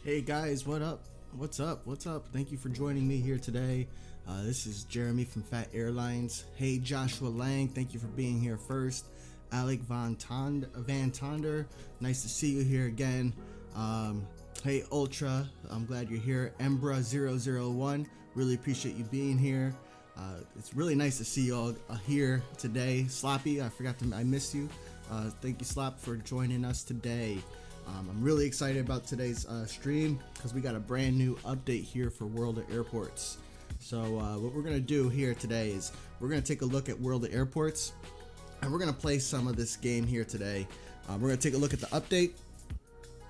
Hey guys, what up? What's up? What's up? Thank you for joining me here today. This is Jeremy from Fat Airlines. Hey Joshua Lang, thank you for being here first. Alec Van Tonder, nice to see you here again. Hey Ultra, I'm glad you're here. Embra001, really appreciate you being here. It's really nice to see you all here today. Sloppy, I missed you. Thank you Slop for joining us today. I'm really excited about today's stream because we got a brand new update here for World of Airports. So what we're going to do here today is we're going to take a look at World of Airports and we're going to play some of this game here today. We're going to take a look at the update.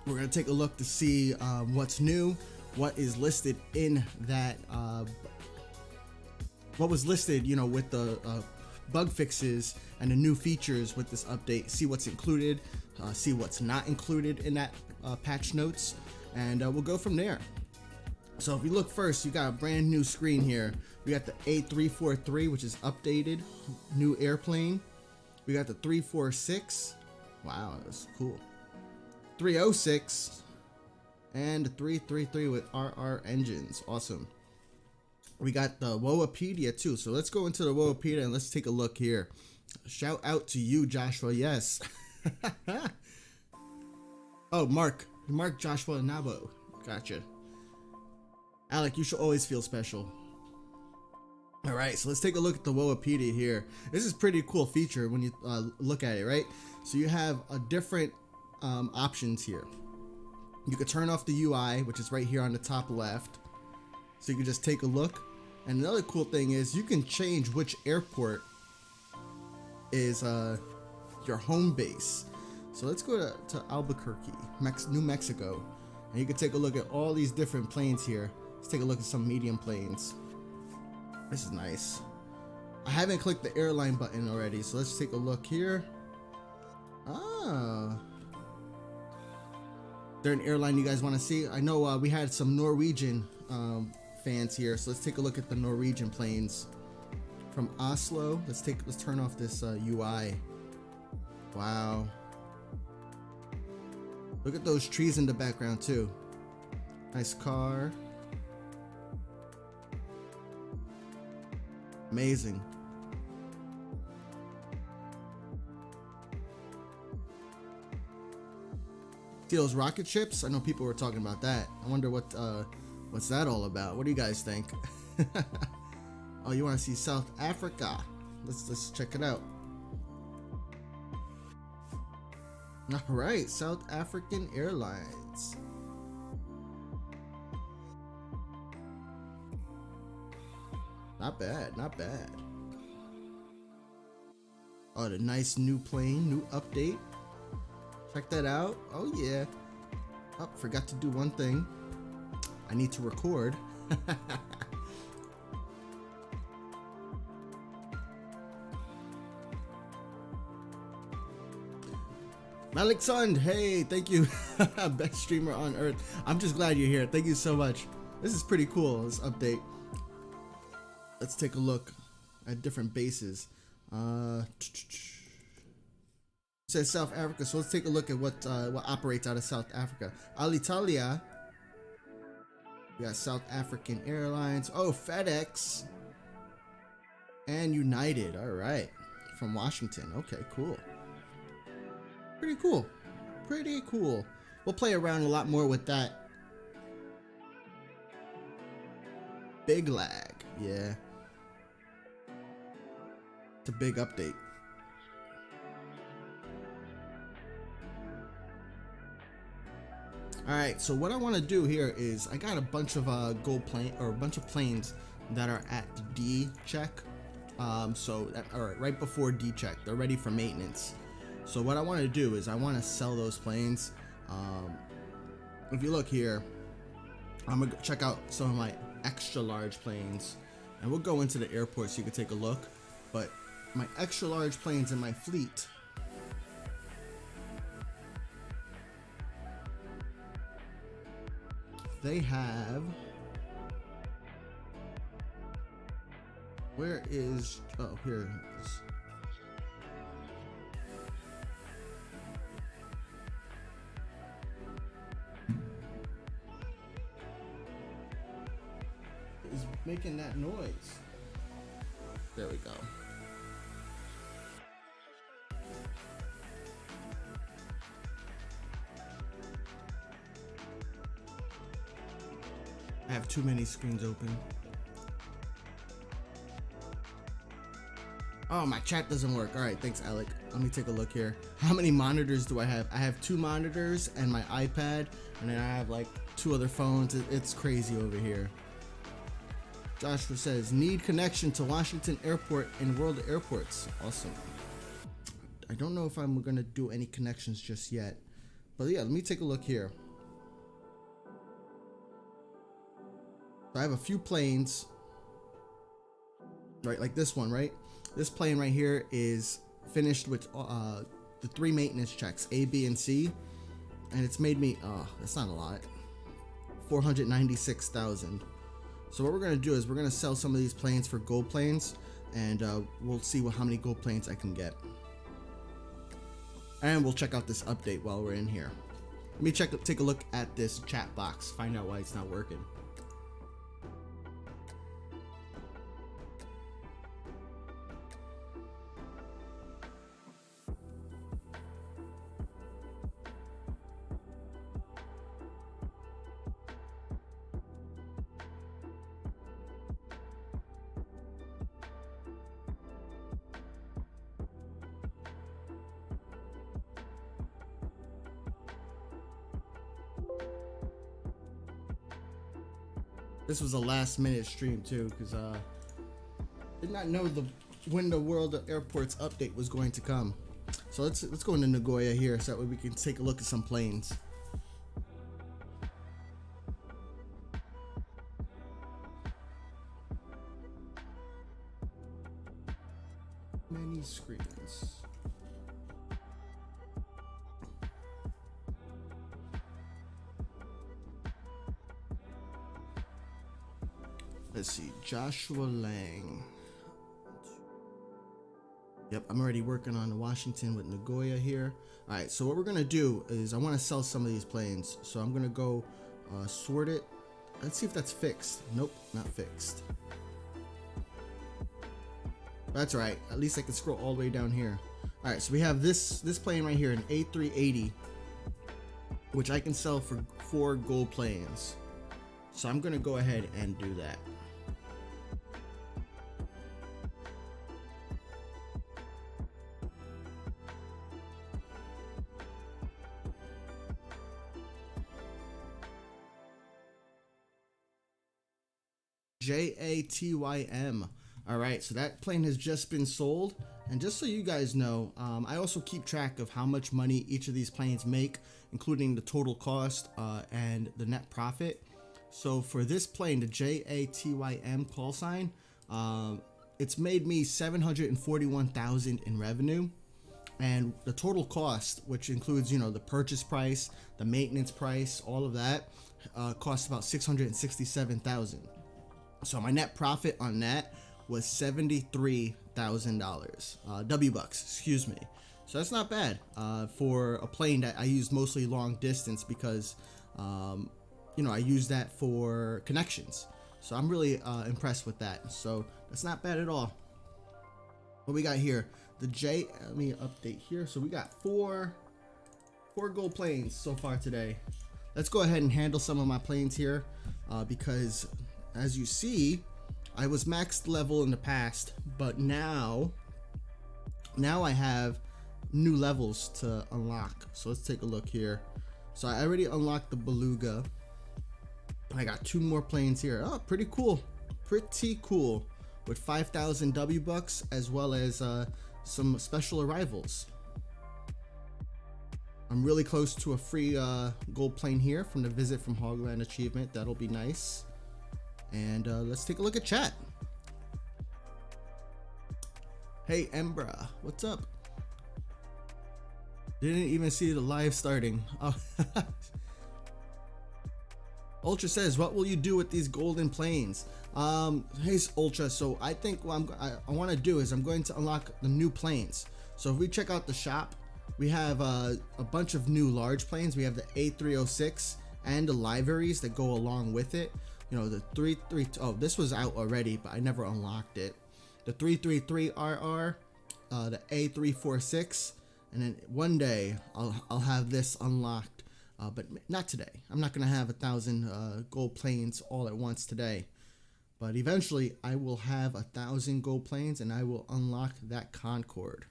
We're going to take a look to see what's new, what is listed in that, what was listed, you know, with the bug fixes and the new features with this update, see what's included, see what's not included in that patch notes, and we'll go from there. So if you look first, you got a brand new screen here. We got the A343, which is updated, new airplane. We got the 346, wow, that's cool. 306 and the 333 with RR engines, awesome. We got the Woapedia too, so let's go into the Woapedia and let's take a look here. Shout out to you, Joshua. Yes. Oh, Mark Joshua Nabo. Gotcha. Alec, you should always feel special. All right, so let's take a look at the Woapedia here. This is a pretty cool feature when you look at it, right? So you have a different options here. You could turn off the UI, which is right here on the top left. So you can just take a look. And another cool thing is you can change which airport is your home base. So let's go to Albuquerque, New Mexico, and you can take a look at all these different planes here. Let's take a look at some medium planes. This is nice. I haven't clicked the airline button already, so let's take a look here. Ah, is there an airline you guys want to see? I know we had some Norwegian fans here, so let's take a look at the Norwegian planes from Oslo. Let's turn off this UI. Wow, look at those trees in the background too. Nice car, amazing. See those rocket ships? I know people were talking about that. I wonder what's that all about? What do you guys think? Oh, you want to see South Africa? Let's check it out. All right, South African Airlines. Not bad, not bad. Oh, the nice new plane, new update. Check that out. Oh yeah. Oh, forgot to do one thing. I need to record. Malik Sund, hey, thank you. Best streamer on earth. I'm just glad you're here. Thank you so much. This is pretty cool, this update. Let's take a look at different bases. It says South Africa, so let's take a look at what operates out of South Africa. Alitalia. We got South African Airlines. Oh, FedEx. And United. All right. From Washington. Okay, cool. Pretty cool. Pretty cool. We'll play around a lot more with that. Big lag. Yeah. It's a big update. Alright, so what I want to do here is I got a bunch of gold plane or a bunch of planes that are at D check. Alright, right before D check, they're ready for maintenance. So what I want to do is I want to sell those planes. If you look here, I'm gonna check out some of my extra large planes, and we'll go into the airport so you can take a look. But my extra large planes in my fleet, they have, where is, oh, here it is. making that noise? There we go. I have too many screens open. Oh, my chat doesn't work. All right, thanks, Alec. Let me take a look here. How many monitors do I have? I have 2 monitors and my iPad, and then I have like 2 other phones. It's crazy over here. Joshua says, need connection to Washington Airport and World Airports. Awesome. I don't know if I'm gonna do any connections just yet, but yeah, let me take a look here. I have a few planes, right? Like this one, right? This plane right here is finished with the 3 maintenance checks, A, B, and C, and it's made me, that's not a lot, 496,000. So what we're gonna do is we're gonna sell some of these planes for gold planes, and we'll see how many gold planes I can get. And we'll check out this update while we're in here. Let me take a look at this chat box, find out why it's not working. This was a last minute stream too, because did not know when the World Airports update was going to come. So let's go into Nagoya here so that way we can take a look at some planes. Many screens. Let's see, Joshua Lang. Yep, I'm already working on Washington with Nagoya here. All right, so what we're gonna do is I want to sell some of these planes. So I'm gonna go sort it. Let's see if that's fixed. Nope, not fixed. That's right. At least I can scroll all the way down here. All right, so we have this plane right here, an A380, which I can sell for 4 gold planes. So I'm gonna go ahead and do that. JATYM. All right, so that plane has just been sold, and just so you guys know, I also keep track of how much money each of these planes make, including the total cost and the net profit. So for this plane, the JATYM call sign, it's made me 741,000 in revenue, and the total cost, which includes the purchase price, the maintenance price, all of that, costs about 667,000. So my net profit on that was $73,000 W-bucks, excuse me. So that's not bad for a plane that I use mostly long distance, because I use that for connections. So I'm really impressed with that. So that's not bad at all. What we got here, let me update here. So we got four gold planes so far today. Let's go ahead and handle some of my planes here because as you see, I was maxed level in the past, but now I have new levels to unlock. So let's take a look here. So I already unlocked the Beluga. I got 2 more planes here. Oh, pretty cool. Pretty cool. With 5,000 W-bucks as well as some special arrivals. I'm really close to a free gold plane here from the Visit from Hogland achievement. That'll be nice. And let's take a look at chat. Hey Embra, what's up? Didn't even see the live starting. Oh. Ultra says, what will you do with these golden planes? Hey Ultra, so I think what I want to do is I'm going to unlock the new planes. So if we check out the shop, we have a bunch of new large planes. We have the A306 and the liveries that go along with it. you know, the 33. Oh, this was out already, but I never unlocked it. The 333RR, the A346, and then one day I'll have this unlocked, but not today. I'm not gonna have 1,000 gold planes all at once today, but eventually I will have 1,000 gold planes and I will unlock that Concorde.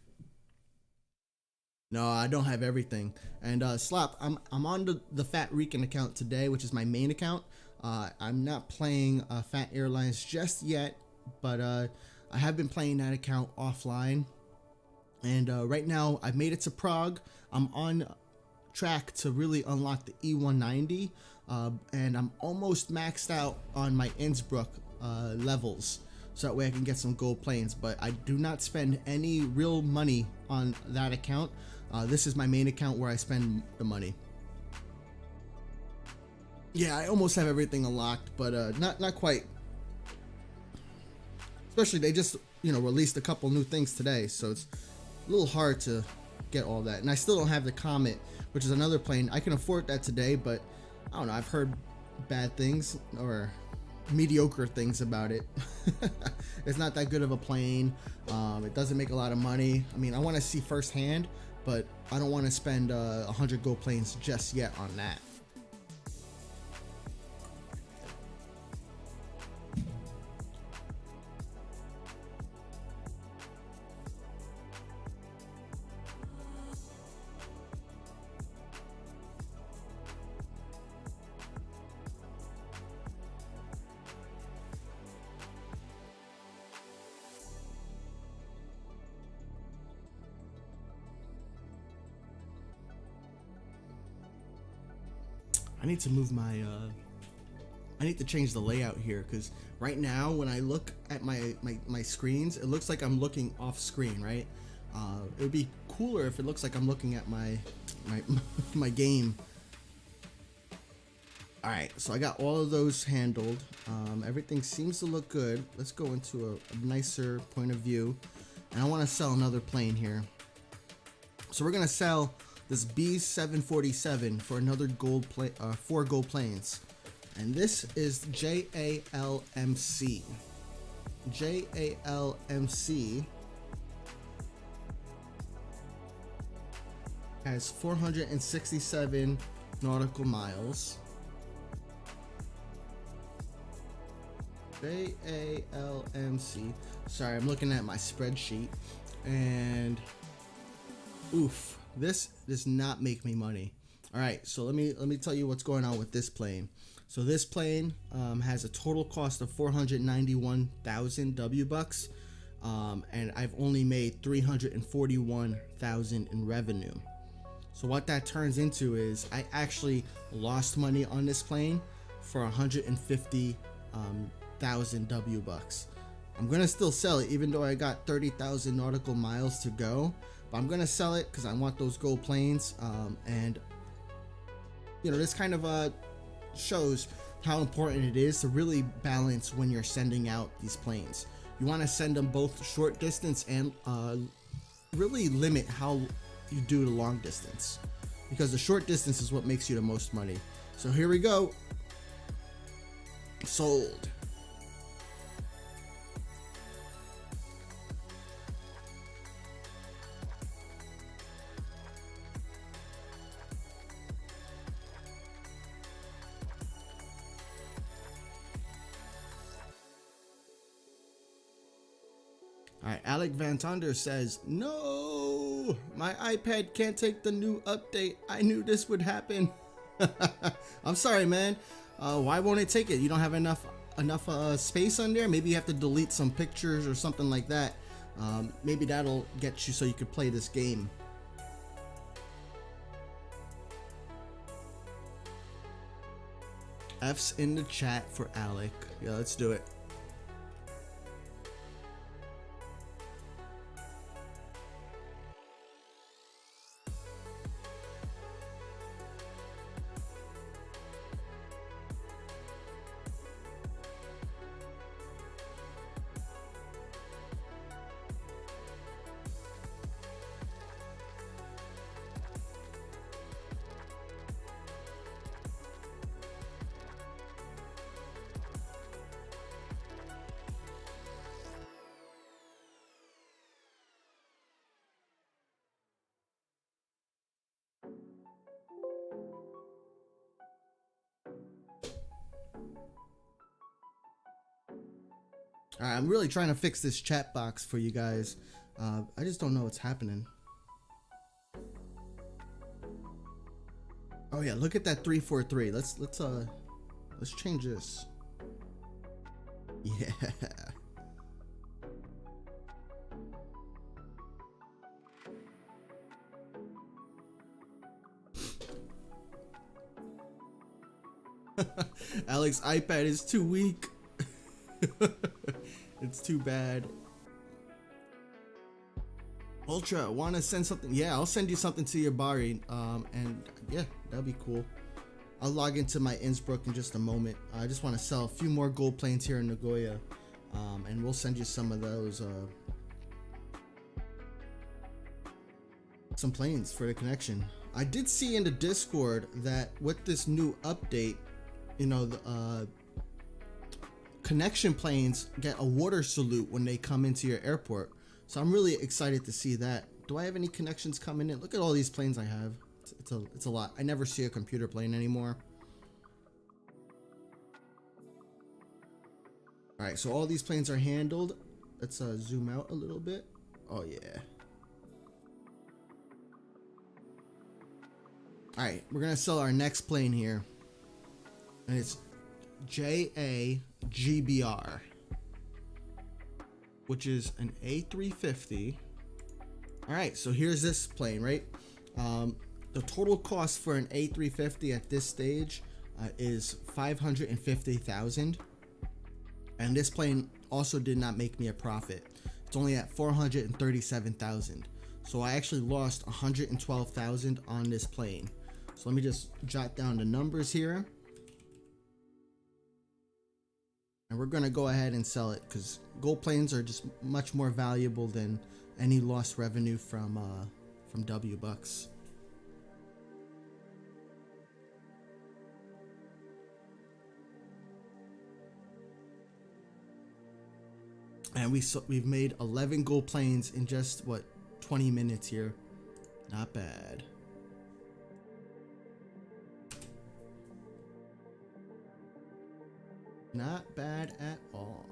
No, I don't have everything. And Slop, I'm on the Fat Rican account today, which is my main account. I'm not playing Fat Airlines just yet, but I have been playing that account offline. And right now, I've made it to Prague. I'm on track to really unlock the E190, and I'm almost maxed out on my Innsbruck levels, so that way I can get some gold planes. But I do not spend any real money on that account. This is my main account where I spend the money. Yeah, I almost have everything unlocked, but not quite. Especially they just, you know, released a couple new things today, so it's a little hard to get all that. And I still don't have the Comet, which is another plane. I can afford that today, but I don't know, I've heard bad things or mediocre things about it. It's not that good of a plane. It doesn't make a lot of money. I mean, I want to see firsthand, but I don't want to spend 100 gold planes just yet on that. I need to move my I need to change the layout here, because right now when I look at my screens, it looks like I'm looking off screen, right? It would be cooler if it looks like I'm looking at my game. Alright, so I got all of those handled. Everything seems to look good. Let's go into a nicer point of view. And I want to sell another plane here. So we're going to sell this B747 for another gold plane, 4 gold planes. And this is JALMC. JALMC has 467 nautical miles. JALMC. Sorry, I'm looking at my spreadsheet. And oof, this does not make me money. All right, so let me tell you what's going on with this plane. So this plane has a total cost of 491,000 W bucks, and I've only made 341,000 in revenue. So what that turns into is I actually lost money on this plane for 150,000 W bucks. I'm gonna still sell it, even though I got 30,000 nautical miles to go. But I'm gonna sell it because I want those gold planes, and you know, this kind of shows how important it is to really balance when you're sending out these planes. You want to send them both short distance and really limit how you do the long distance, because the short distance is what makes you the most money. So here we go. Sold. Alright, Alec Van Tonder says, no, my iPad can't take the new update. I knew this would happen. I'm sorry, man. Why won't it take it? You don't have enough space on there? Maybe you have to delete some pictures or something like that. Maybe that'll get you so you could play this game. F's in the chat for Alec. Yeah, let's do it. All right, I'm really trying to fix this chat box for you guys. I just don't know what's happening. Oh yeah, look at that 343. Let's change this. Yeah. Alex, iPad is too weak. It's too bad. Ultra, want to send something? Yeah, I'll send you something to your Bari. And yeah, that'll be cool. I'll log into my Innsbruck in just a moment. I just want to sell a few more gold planes here in Nagoya. And we'll send you some of those, some planes for the connection. I did see in the Discord that with this new update, you know, the connection planes get a water salute when they come into your airport. So I'm really excited to see that. Do I have any connections coming in? Look at all these planes I have. It's a lot. I never see a computer plane anymore. All right, so all these planes are handled. Let's zoom out a little bit. Oh yeah. All right, we're gonna sell our next plane here, and it's JAGBR, which is an A350. All right, so here's this plane, right? The total cost for an A350 at this stage is $550,000, and this plane also did not make me a profit. It's only at $437,000, so I actually lost $112,000 on this plane. So let me just jot down the numbers here, and we're gonna go ahead and sell it because gold planes are just much more valuable than any lost revenue from W bucks. And we've made 11 gold planes in just what, 20 minutes here. Not bad. Not bad at all.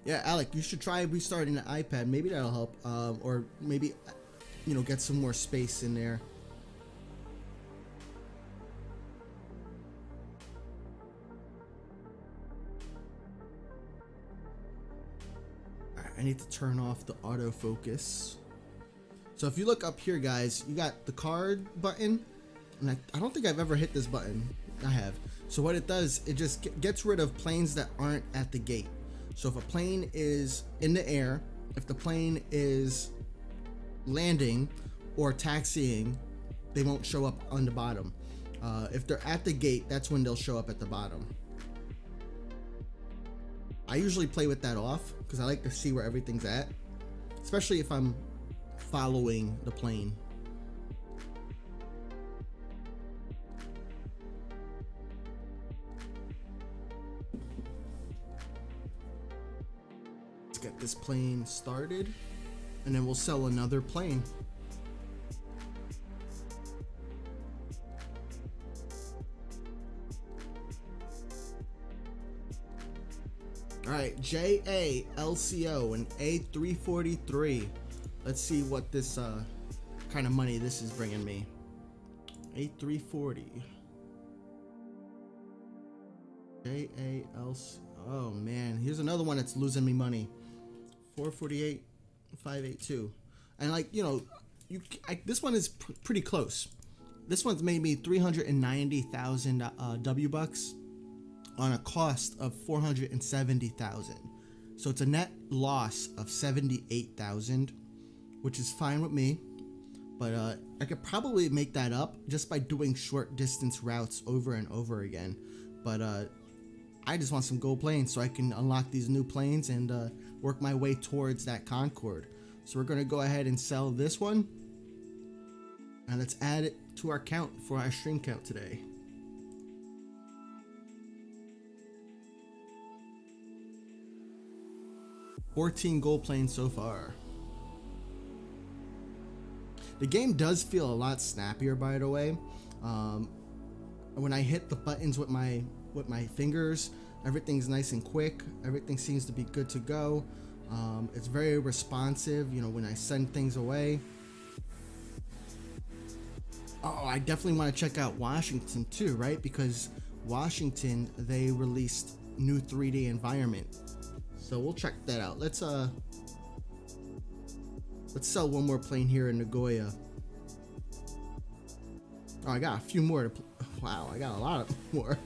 Yeah, Alec, you should try restarting the iPad. Maybe that'll help. Or maybe, you know, get some more space in there. I need to turn off the autofocus. So if you look up here, guys, you got the card button. And I don't think I've ever hit this button. I have. So what it does, it just gets rid of planes that aren't at the gate. So if a plane is in the air, if the plane is landing or taxiing, they won't show up on the bottom. If they're at the gate, that's when they'll show up at the bottom. I usually play with that off because I like to see where everything's at, especially if I'm following the plane. Let's get this plane started, and then we'll sell another plane. All right, JALCO and A343. Let's see what this kind of money this is bringing me. A340. JALC. Oh man, here's another one that's losing me money. 448, 582. And like, you know, this one is pretty close. This one's made me 390,000 W bucks on a cost of 470,000. So it's a net loss of 78,000, which is fine with me. But I could probably make that up just by doing short distance routes over and over again. But I just want some gold planes so I can unlock these new planes and work my way towards that Concorde. So we're gonna go ahead and sell this one, and let's add it to our count for our stream count today. $14 gold planes so far. The game does feel a lot snappier, by the way. When I hit the buttons with my with my fingers. Everything's nice and quick. Everything seems to be good to go. It's very responsive, you know, when I send things away. Oh, I definitely want to check out Washington too, right? Because Washington, they released new 3D environment. So we'll check that out. Let's sell one more plane here in Nagoya. Oh, I got a few more to wow, I got a lot of more.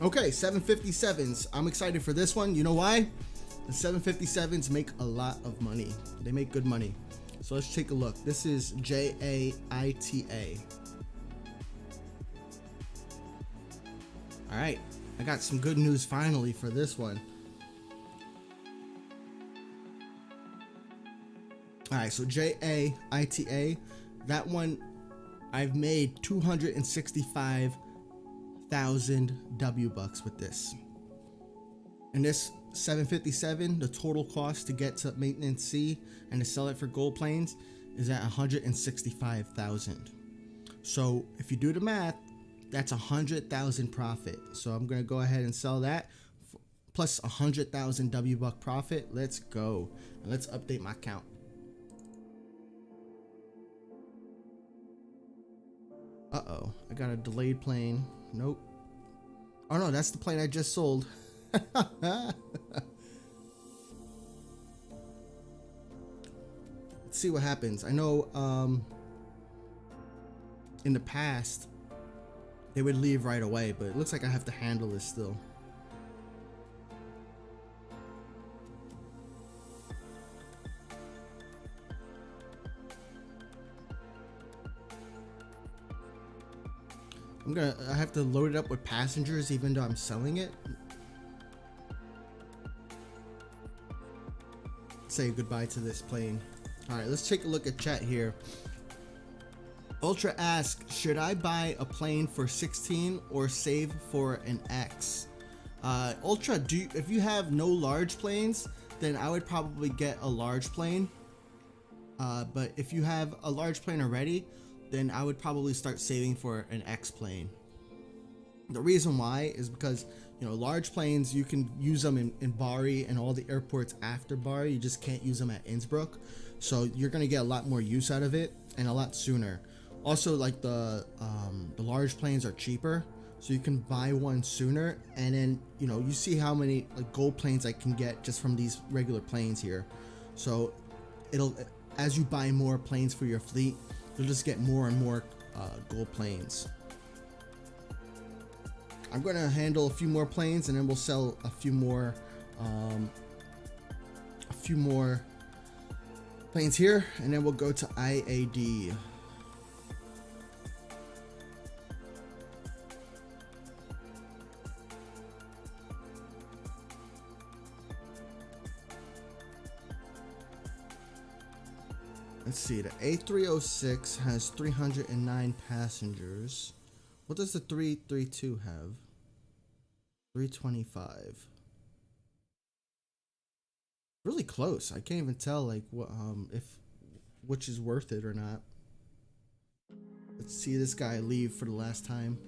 Okay, 757s. I'm excited for this one. You know why? The 757s make a lot of money. They make good money. So let's take a look. This is JAITA. All right, I got some good news finally for this one. All right, so JAITA, that one I've made 265,000 W bucks with this. And this 757, the total cost to get to maintenance C and to sell it for gold planes is at 165,000. So if you do the math, that's 100,000 profit. So I'm gonna go ahead and sell that plus 100,000 W buck profit. Let's go. And let's update my count. Uh-oh, I got a delayed plane. Nope. Oh no, that's the plane I just sold. Let's see what happens. I know in the past they would leave right away, but it looks like I have to handle this still. I have to load it up with passengers even though I'm selling it. Say goodbye to this plane. All right, let's take a look at chat here. Ultra asks, should I buy a plane for 16 or save for an X? Ultra, if you have no large planes, then I would probably get a large plane. But if you have a large plane already, then I would probably start saving for an X plane. The reason why is because, you know, large planes, you can use them in Bari and all the airports after Bari. You just can't use them at Innsbruck. So you're going to get a lot more use out of it and a lot sooner. Also, like the large planes are cheaper, so you can buy one sooner. And then, you know, you see how many like gold planes I can get just from these regular planes here. So as you buy more planes for your fleet, you'll just get more and more gold planes. I'm going to handle a few more planes and then we'll sell a few more planes here, and then we'll go to IAD. Let's see, the A306 has 309 passengers. What does the 332 have? 325. Really close. I can't even tell like what which is worth it or not. Let's see this guy leave for the last time.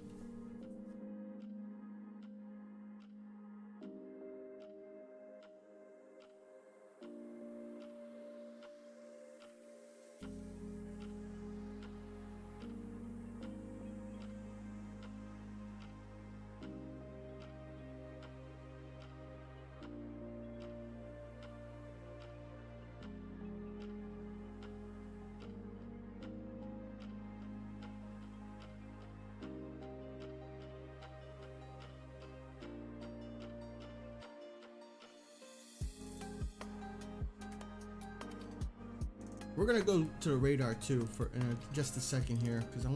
We're gonna go to the radar too for just a second here, because I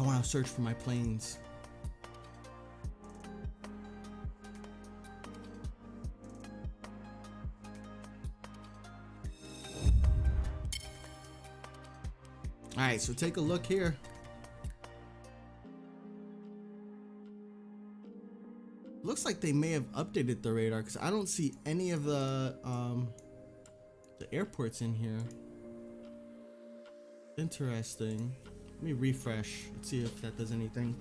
wanna search for my planes. All right, so take a look here. Looks like they may have updated the radar, because I don't see any of the airports in here. Interesting. Let me refresh. Let's see if that does anything.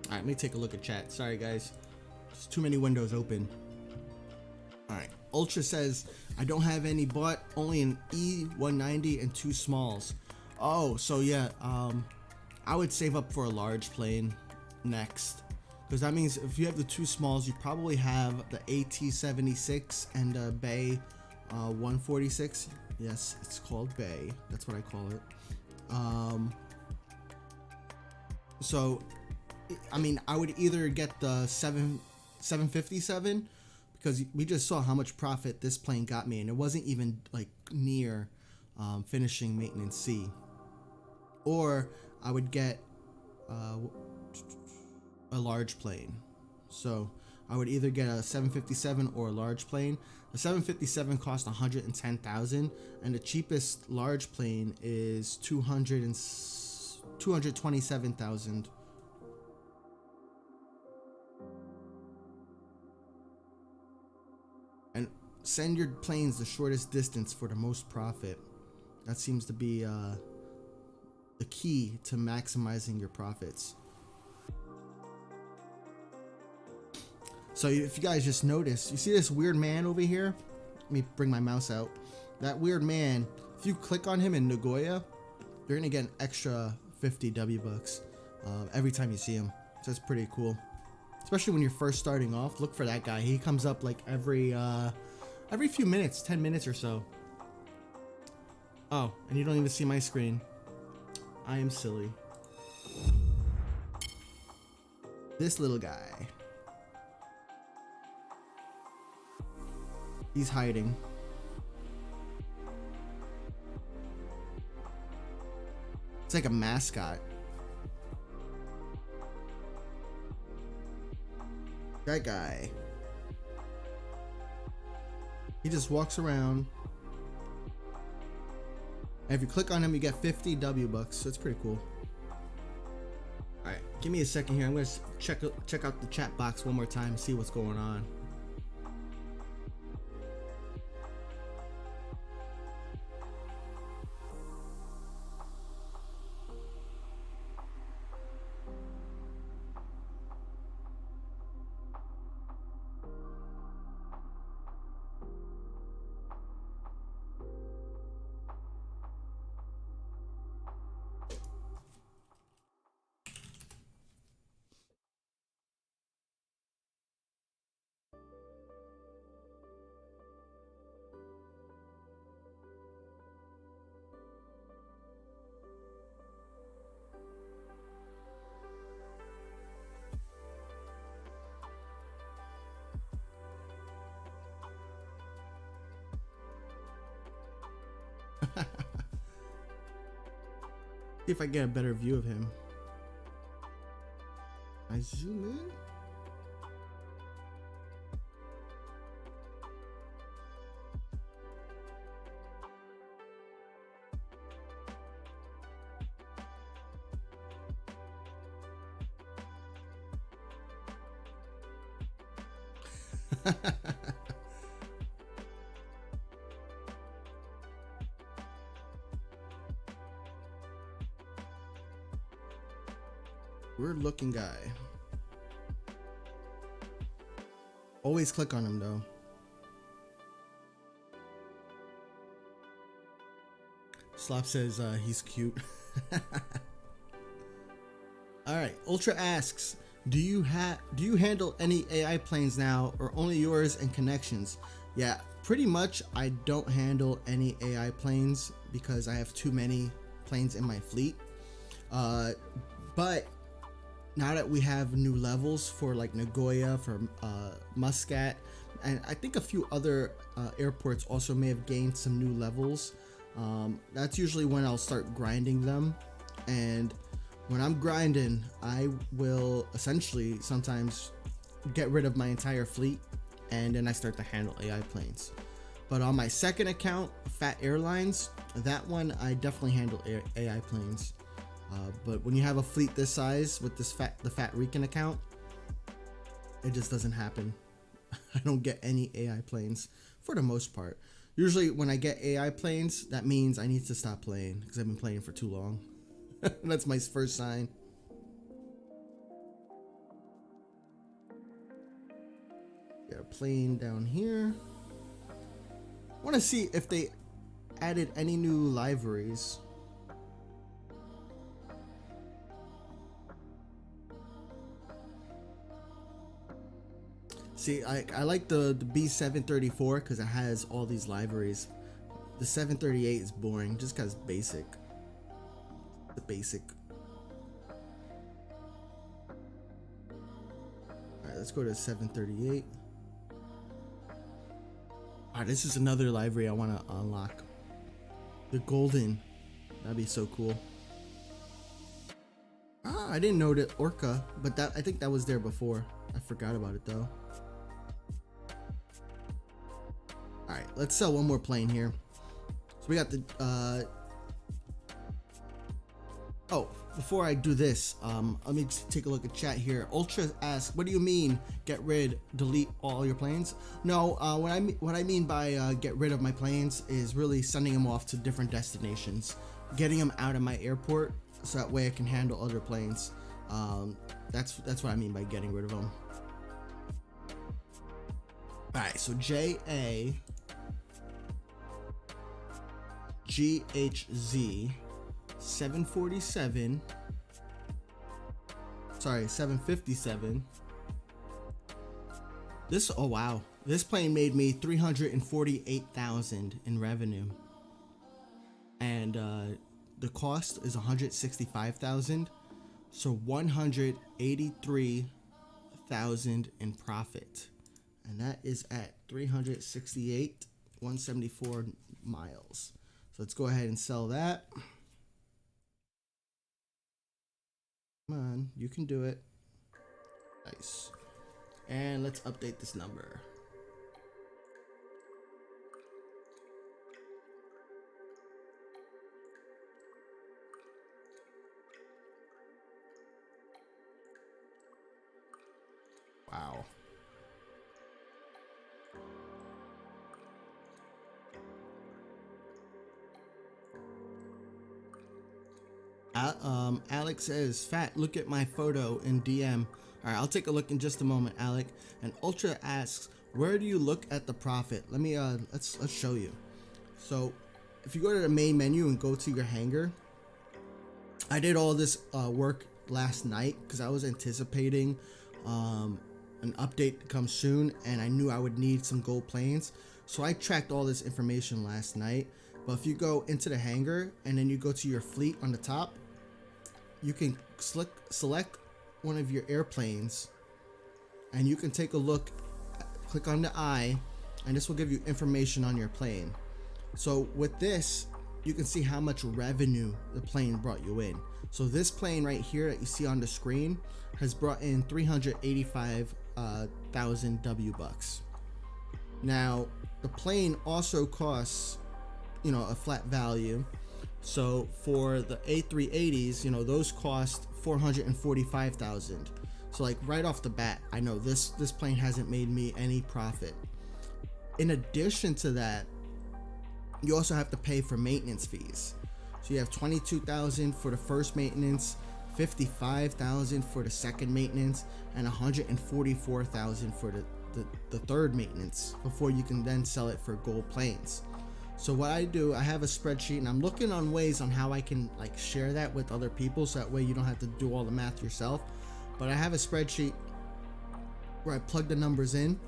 All right, let me take a look at chat. Sorry, guys. There's too many windows open. All right. Ultra says, I don't have any bought, only an E190 and 2 smalls. Oh, so yeah, I would save up for a large plane next. Because that means if you have the 2 smalls, you probably have the AT-76 and the Bay 146. Yes, it's called Bay. That's what I call it. So, I mean, I would either get the 757 because we just saw how much profit this plane got me, and it wasn't even like near finishing maintenance C. Or I would get a large plane. So I would either get a 757 or a large plane. The 757 cost 110,000, and the cheapest large plane is 227,000. And send your planes the shortest distance for the most profit. That seems to be the key to maximizing your profits. So if you guys just notice, you see this weird man over here? Let me bring my mouse out. That weird man, if you click on him in Nagoya, you're gonna get an extra 50 W bucks every time you see him. So that's pretty cool. Especially when you're first starting off, look for that guy. He comes up like every few minutes, 10 minutes or so. Oh, and you don't even see my screen. I am silly. This little guy. He's hiding. It's like a mascot. That guy. He just walks around. And if you click on him, you get 50 W bucks. So it's pretty cool. All right, give me a second here. I'm gonna check out the chat box one more time and see what's going on. See if I get a better view of him. I zoom in. Weird looking guy. Always click on him though. Slop says he's cute. Alright, Ultra asks, do you handle any AI planes now or only yours and connections? Yeah, pretty much I don't handle any AI planes because I have too many planes in my fleet. But now that we have new levels for like Nagoya, for Muscat, and I think a few other airports also may have gained some new levels, that's usually when I'll start grinding them. And when I'm grinding, I will essentially sometimes get rid of my entire fleet, and then I start to handle AI planes. But on my second account, Fat Airlines, that one I definitely handle AI planes. But when you have a fleet this size with the Fat Rican account, it just doesn't happen. I don't get any AI planes for the most part. Usually when I get AI planes, that means I need to stop playing because I've been playing for too long. That's my first sign. Got a plane down here. I want to see if they added any new liveries. See, I like the B734 because it has all these liveries. The 738 is boring just because basic. The basic. Alright, let's go to 738. Alright, this is another livery I want to unlock. The golden. That'd be so cool. Ah, I didn't know that Orca, but I think that was there before. I forgot about it though. Alright, let's sell one more plane here. So we got the oh, before I do this, let me just take a look at chat here. Ultra asks, what do you mean delete all your planes? No, what I mean by get rid of my planes is really sending them off to different destinations, getting them out of my airport so that way I can handle other planes. That's what I mean by getting rid of them. Alright, so JA GHZ 747, sorry, 757. Oh wow, this plane made me 348,000 in revenue, and the cost is 165,000, so 183,000 in profit, and that is at 174 miles. So let's go ahead and sell that. Come on, you can do it. Nice. And let's update this number. Wow. Alex says, Fat, look at my photo in DM. All right, I'll take a look in just a moment, Alec. And Ultra asks, where do you look at the profit? Let me let's show you. So if you go to the main menu and go to your hangar, I did all this work last night because I was anticipating an update to come soon, and I knew I would need some gold planes. So I tracked all this information last night. But if you go into the hangar and then you go to your fleet on the top, you can select one of your airplanes and you can take a look, click on the eye, and this will give you information on your plane. So with this, you can see how much revenue the plane brought you in. So this plane right here that you see on the screen has brought in 385,000 W bucks. Now the plane also costs, you know, a flat value. So for the A380s, you know, those cost 445,000. So like right off the bat, I know this plane hasn't made me any profit. In addition to that, you also have to pay for maintenance fees. So you have 22,000 for the first maintenance, 55,000 for the second maintenance, and 144,000 for the third maintenance before you can then sell it for gold planes. So what I do, I have a spreadsheet, and I'm looking on ways on how I can like share that with other people, so that way you don't have to do all the math yourself. But I have a spreadsheet where I plug the numbers in,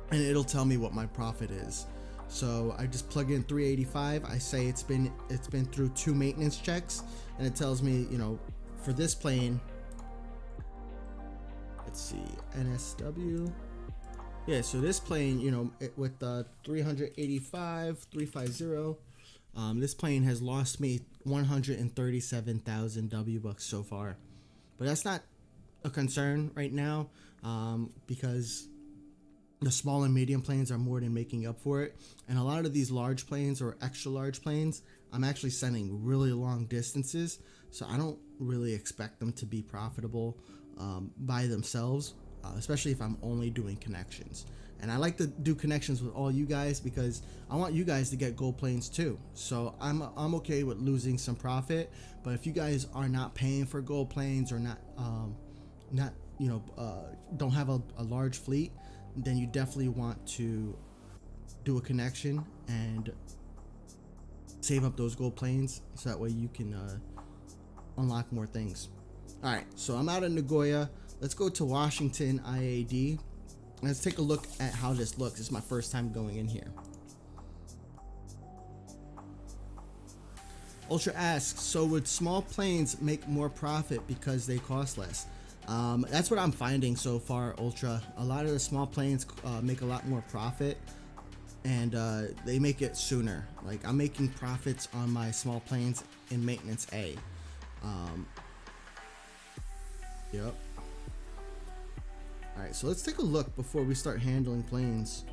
and it'll tell me what my profit is. So I just plug in 385. I say it's been through 2 maintenance checks, and it tells me, you know, for this plane, let's see, NSW. Yeah, so this plane, you know, with 350, this plane has lost me 137,000 W bucks so far. But that's not a concern right now, because the small and medium planes are more than making up for it. And a lot of these large planes or extra large planes, I'm actually sending really long distances, so I don't really expect them to be profitable by themselves, especially if I'm only doing connections. And I like to do connections with all you guys because I want you guys to get gold planes too. So I'm okay with losing some profit, but if you guys are not paying for gold planes or not don't have a large fleet, then you definitely want to do a connection and save up those gold planes so that way you can unlock more things. All right, so I'm out of Nagoya. Let's go to Washington IAD. Let's take a look at how this looks. This is my first time going in here. Ultra asks, so would small planes make more profit because they cost less? That's what I'm finding so far, Ultra. A lot of the small planes make a lot more profit, and they make it sooner. Like, I'm making profits on my small planes in maintenance A. Yep. Alright, so let's take a look before we start handling planes.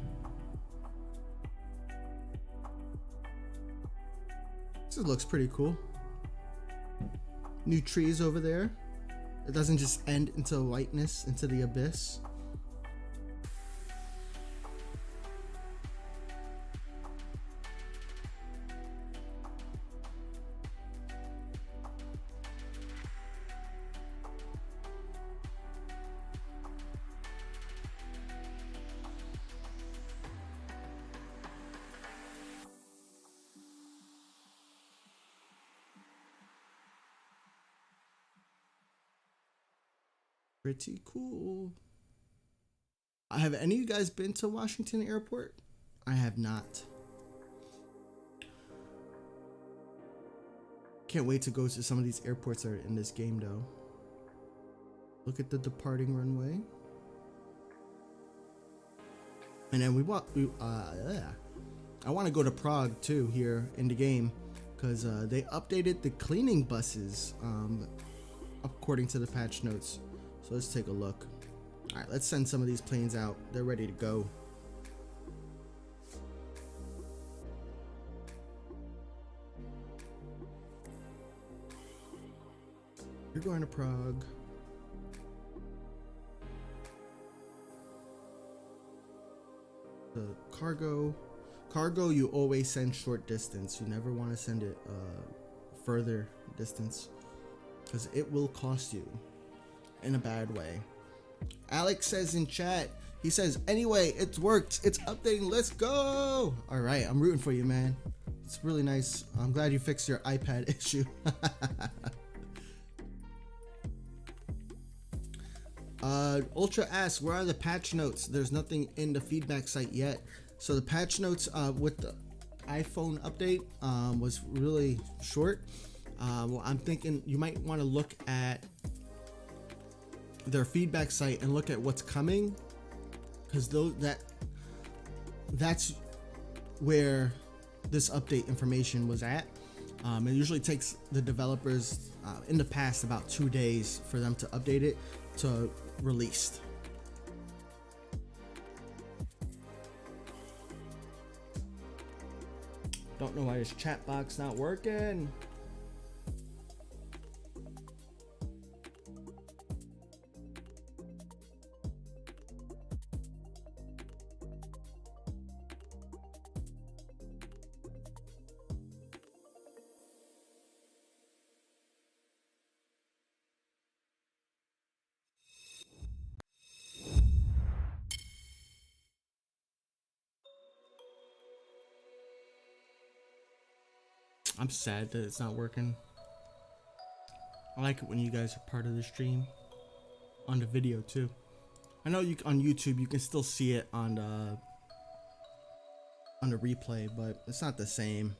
This looks pretty cool. New trees over there. It doesn't just end into whiteness, into the abyss. Pretty cool. Have any of you guys been to Washington Airport? I have not. Can't wait to go to some of these airports that are in this game though. Look at the departing runway. And then I want to go to Prague too here in the game because they updated the cleaning buses according to the patch notes. So let's take a look. All right, let's send some of these planes out. They're ready to go. You're going to Prague. The cargo you always send short distance. You never want to send it further distance because it will cost you in a bad way. Alex says in chat, he says, anyway, it's worked. It's updating. Let's go. All right, I'm rooting for you, man. It's really nice. I'm glad you fixed your iPad issue. Ultra asks, where are the patch notes? There's nothing in the feedback site yet. So the patch notes with the iPhone update was really short. Well, I'm thinking you might want to look at their feedback site and look at what's coming, because that's where this update information was at. It usually takes the developers in the past about 2 days for them to update it to released. Don't know why this chat box not working. I'm sad that it's not working. I like it when you guys are part of the stream on the video too. I know you on YouTube you can still see it on the replay, but it's not the same.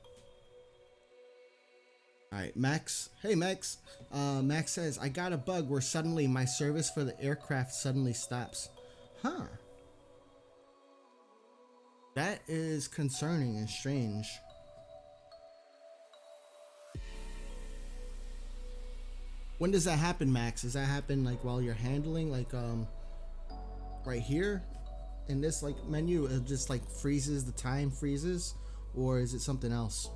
All right, Max. Hey, Max. Max says, I got a bug where suddenly my service for the aircraft suddenly stops. Huh. That is concerning and strange. When does that happen, Max? Does that happen like while you're handling, like right here? in this like menu, it just like freezes, the time freezes, or is it something else?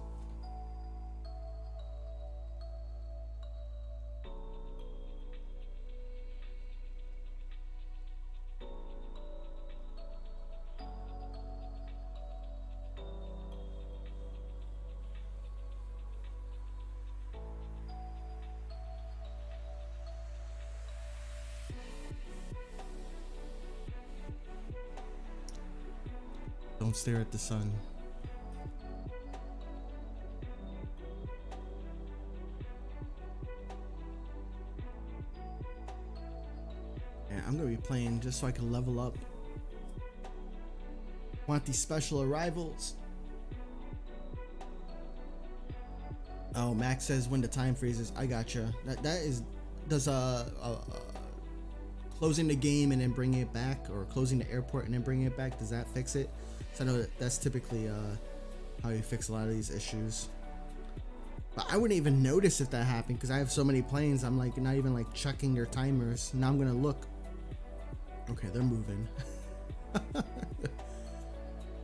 Don't stare at the sun. Yeah, I'm gonna be playing just so I can level up. Want these special arrivals? Oh, Max says when the time freezes. I gotcha. That is, does closing the game and then bringing it back, or closing the airport and then bringing it back, does that fix it? So I know that's typically how you fix a lot of these issues. But I wouldn't even notice if that happened because I have so many planes. I'm like not even like checking their timers. Now I'm gonna look. Okay, they're moving.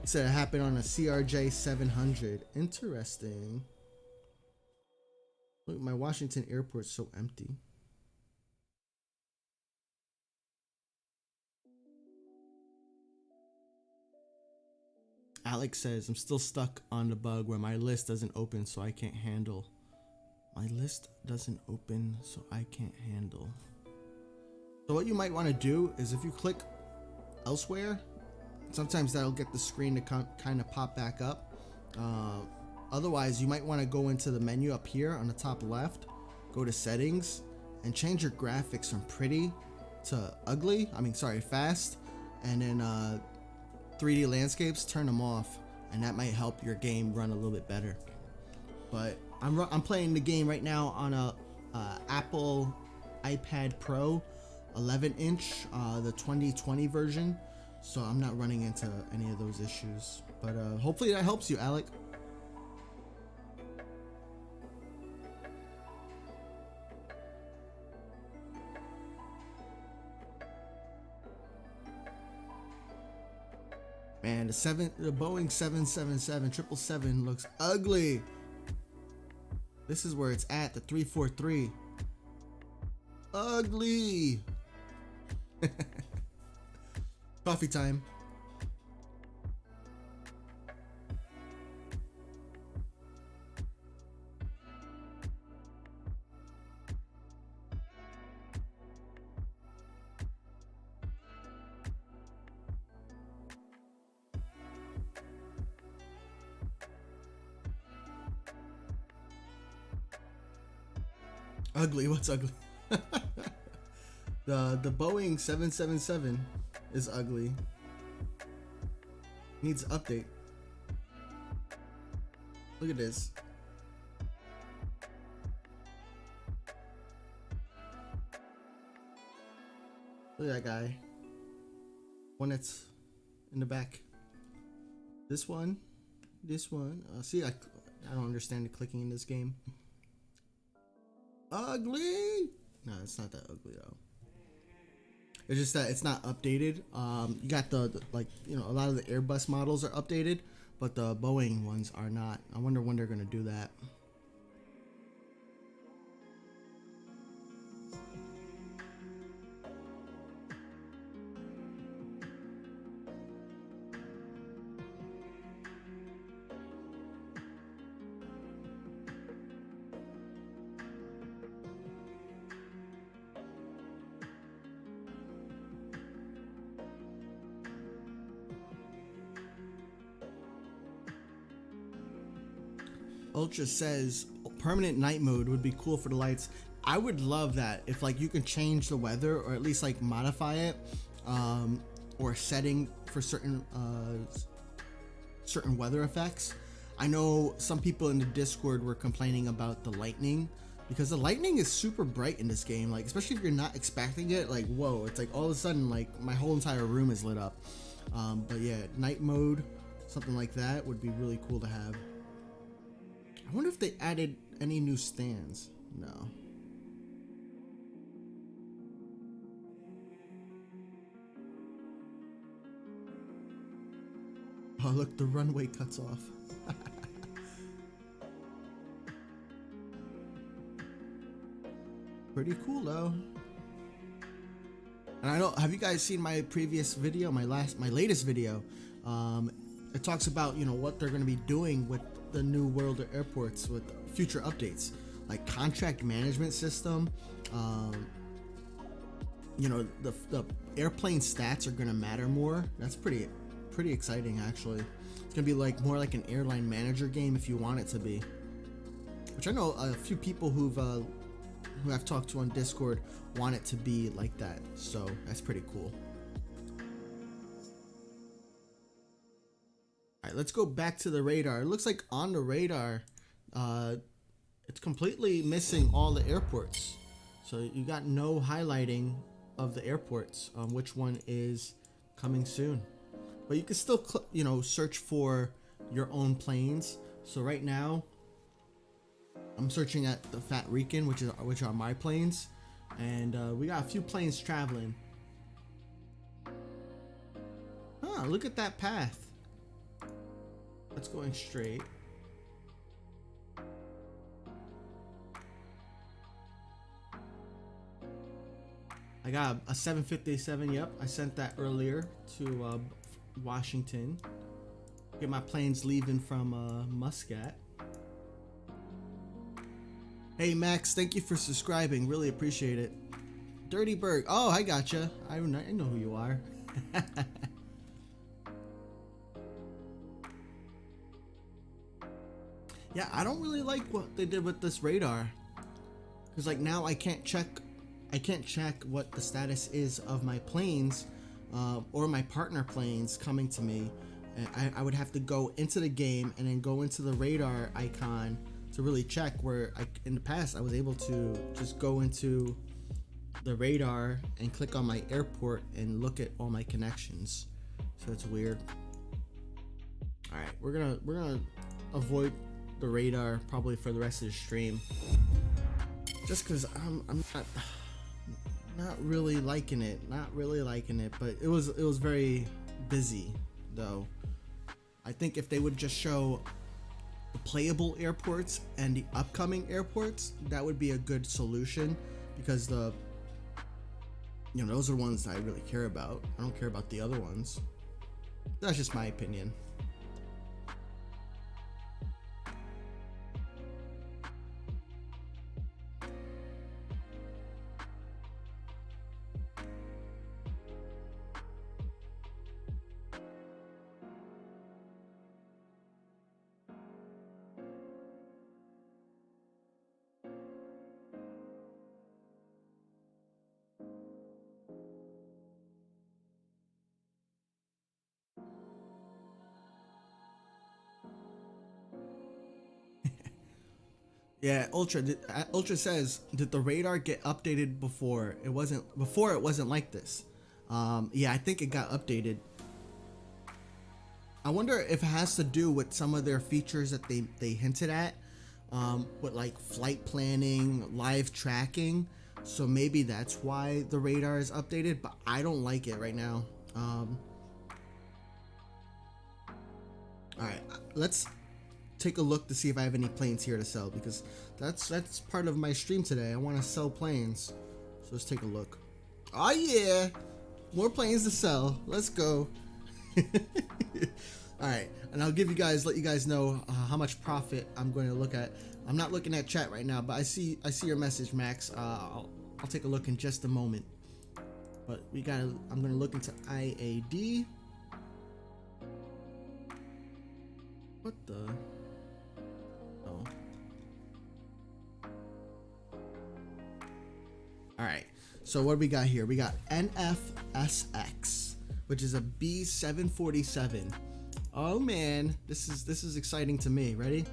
Said it happened on a CRJ 700. Interesting. Look, my Washington airport's so empty. Alex says, I'm still stuck on the bug where my list doesn't open, so I can't handle. My list doesn't open, so I can't handle. So what you might want to do is if you click elsewhere, sometimes that'll get the screen to kind of pop back up. Otherwise, you might want to go into the menu up here on the top left, go to settings, and change your graphics from pretty to ugly. Fast. And then 3D landscapes, turn them off, and that might help your game run a little bit better. But I'm playing the game right now on a Apple iPad Pro 11-inch, the 2020 version. So I'm not running into any of those issues. But hopefully that helps you, Alec. Man, the Boeing 777 777 looks ugly. This is where it's at, the 343. Ugly. Coffee time. Ugly, what's ugly? The Boeing 777 is ugly. Needs update. Look at this. Look at that guy. One that's in the back. This one. See, I don't understand the clicking in this game. Ugly. No, it's not that ugly though. It's just that it's not updated. You got the like, you know, a lot of the Airbus models are updated, but the Boeing ones are not. I wonder when they're gonna do that. Ultra says permanent night mode would be cool for the lights. I would love that if like you can change the weather or at least like modify it, or setting for certain weather effects. I know some people in the Discord were complaining about the lightning because the lightning is super bright in this game, like especially if you're not expecting it. Like whoa, it's like all of a sudden like my whole entire room is lit up. But yeah, night mode, something like that would be really cool to have. I wonder if they added any new stands. No. Oh, look, the runway cuts off. Pretty cool though. And I don't, have you guys seen my previous video, my latest video? It talks about, you know, what they're going to be doing with the new world of airports with future updates, like contract management system. You know, the airplane stats are going to matter more. That's pretty exciting actually. It's going to be like more like an airline manager game if you want it to be. Which I know a few people who I've talked to on Discord want it to be like that, so that's pretty cool. Alright, let's go back to the radar. It looks like on the radar, it's completely missing all the airports. So you got no highlighting of the airports, which one is coming soon. But you can still, you know, search for your own planes. So right now, I'm searching at the Fat Rican, which are my planes, and we got a few planes traveling. Huh, look at that path. That's going straight. I got a 757. Yep, I sent that earlier to Washington. Get my planes leaving from Muscat. Hey Max, thank you for subscribing. Really appreciate it. Dirty Berg. Oh, I gotcha. I know who you are. Yeah, I don't really like what they did with this radar, because like now I can't check what the status is of my planes or my partner planes coming to me. And I would have to go into the game and then go into the radar icon to really check, where in the past I was able to just go into the radar and click on my airport and look at all my connections. So it's weird. All right, we're gonna avoid the radar probably for the rest of the stream, just because I'm not really liking it. But it was very busy though. I think if they would just show the playable airports and the upcoming airports, that would be a good solution, because those are ones that I really care about. I don't care about the other ones. That's just my opinion. Yeah, Ultra says, did the radar get updated before? It wasn't like this. Yeah, I think it got updated. I wonder if it has to do with some of their features that they hinted at, with like flight planning, live tracking. So maybe that's why the radar is updated, but I don't like it right now. All right, let's take a look to see if I have any planes here to sell, because that's part of my stream today. I want to sell planes, so let's take a look. Oh yeah, more planes to sell. Let's go. All right, and I'll let you guys know how much profit I'm going to look at. I'm not looking at chat right now, but I see your message, Max. I'll take a look in just a moment. But I'm going to look into IAD. What the? Oh. All right. So what do we got here? We got NFSX, which is a B747. Oh man, this is exciting to me. Ready?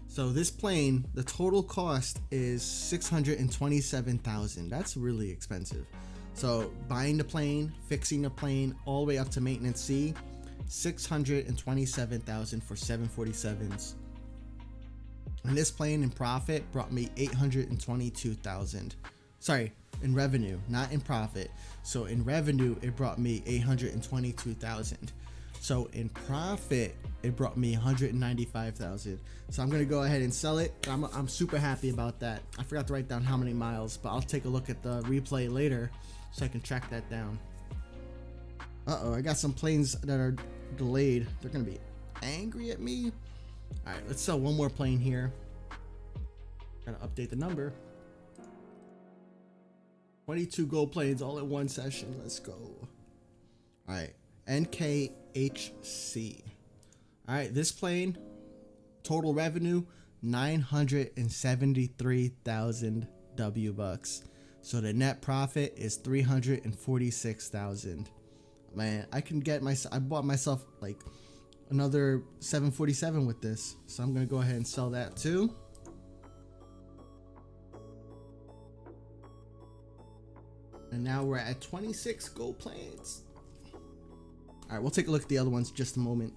So this plane, the total cost is $627,000. That's really expensive. So buying the plane, fixing the plane, all the way up to maintenance C, $627,000 for 747s. And this plane in profit brought me $822,000. Sorry, in revenue, not in profit. So in revenue, it brought me $822,000. So in profit, it brought me 195,000. So I'm gonna go ahead and sell it. I'm super happy about that. I forgot to write down how many miles, but I'll take a look at the replay later so I can track that down. I got some planes that are delayed. They're gonna be angry at me. All right, let's sell one more plane here. Gotta update the number. 22 gold planes all in one session. Let's go. All right, NKHC. All right, this plane, total revenue, 973,000 W bucks. So the net profit is 346,000. Man, I bought myself like another 747 with this. So I'm gonna go ahead and sell that too. And now we're at 26 gold planes. All right, we'll take a look at the other ones in just a moment.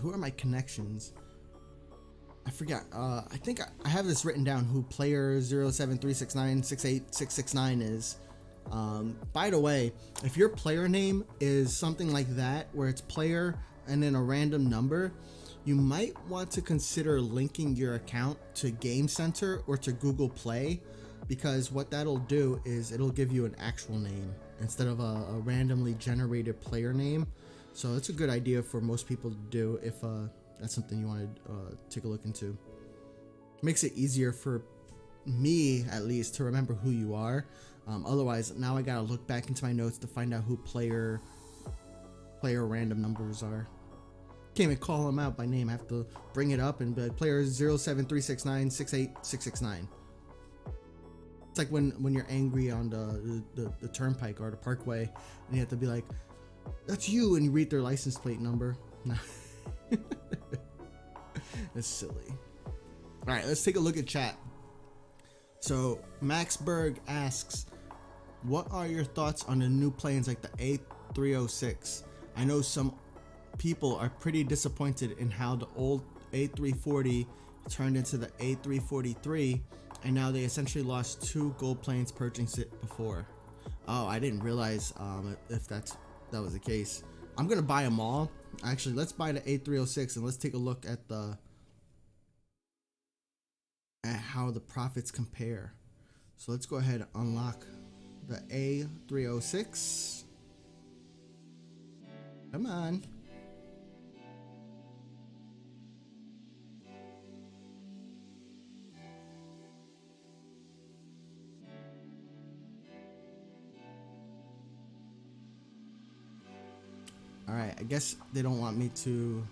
Who are my connections? I forgot. I think I have this written down. Who player 07369686669 is. By the way, if your player name is something like that, where it's player and then a random number, you might want to consider linking your account to Game Center or to Google Play, because what that'll do is it'll give you an actual name instead of a randomly generated player name. So it's a good idea for most people to do if that's something you want to take a look into. It makes it easier for me, at least, to remember who you are. Otherwise, now I gotta look back into my notes to find out who player random numbers are. Can't even call them out by name. I have to bring it up and be like, player 07369686669. It's like when you're angry on the turnpike or the parkway, and you have to be like, "That's you," and you read their license plate number. That's silly. All right, let's take a look at chat. So Max Berg asks, what are your thoughts on the new planes like the A306? I know some people are pretty disappointed in how the old A340 turned into the A343, and now they essentially lost 2 gold planes purchasing it before. Oh, I didn't realize if that was the case. I'm gonna buy them all. Actually, let's buy the A306 and let's take a look at how the profits compare. So let's go ahead and unlock the A306. Come on. All right, I guess they don't want me to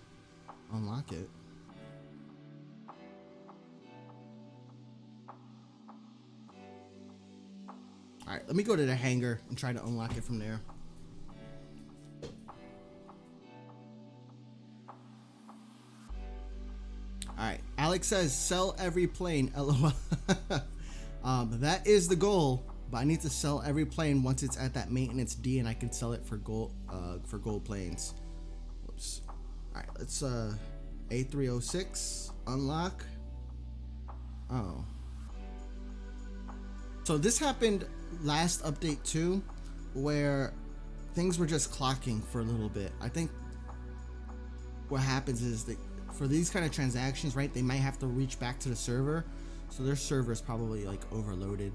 unlock it. All right, let me go to the hangar and try to unlock it from there. All right, Alex says sell every plane. LOL. That is the goal, but I need to sell every plane once it's at that maintenance D, and I can sell it for gold planes. Whoops. All right, let's A306 unlock. Oh. So this happened last update too, where things were just clocking for a little bit. I think what happens is that for these kind of transactions, right, they might have to reach back to the server, so their server is probably like overloaded.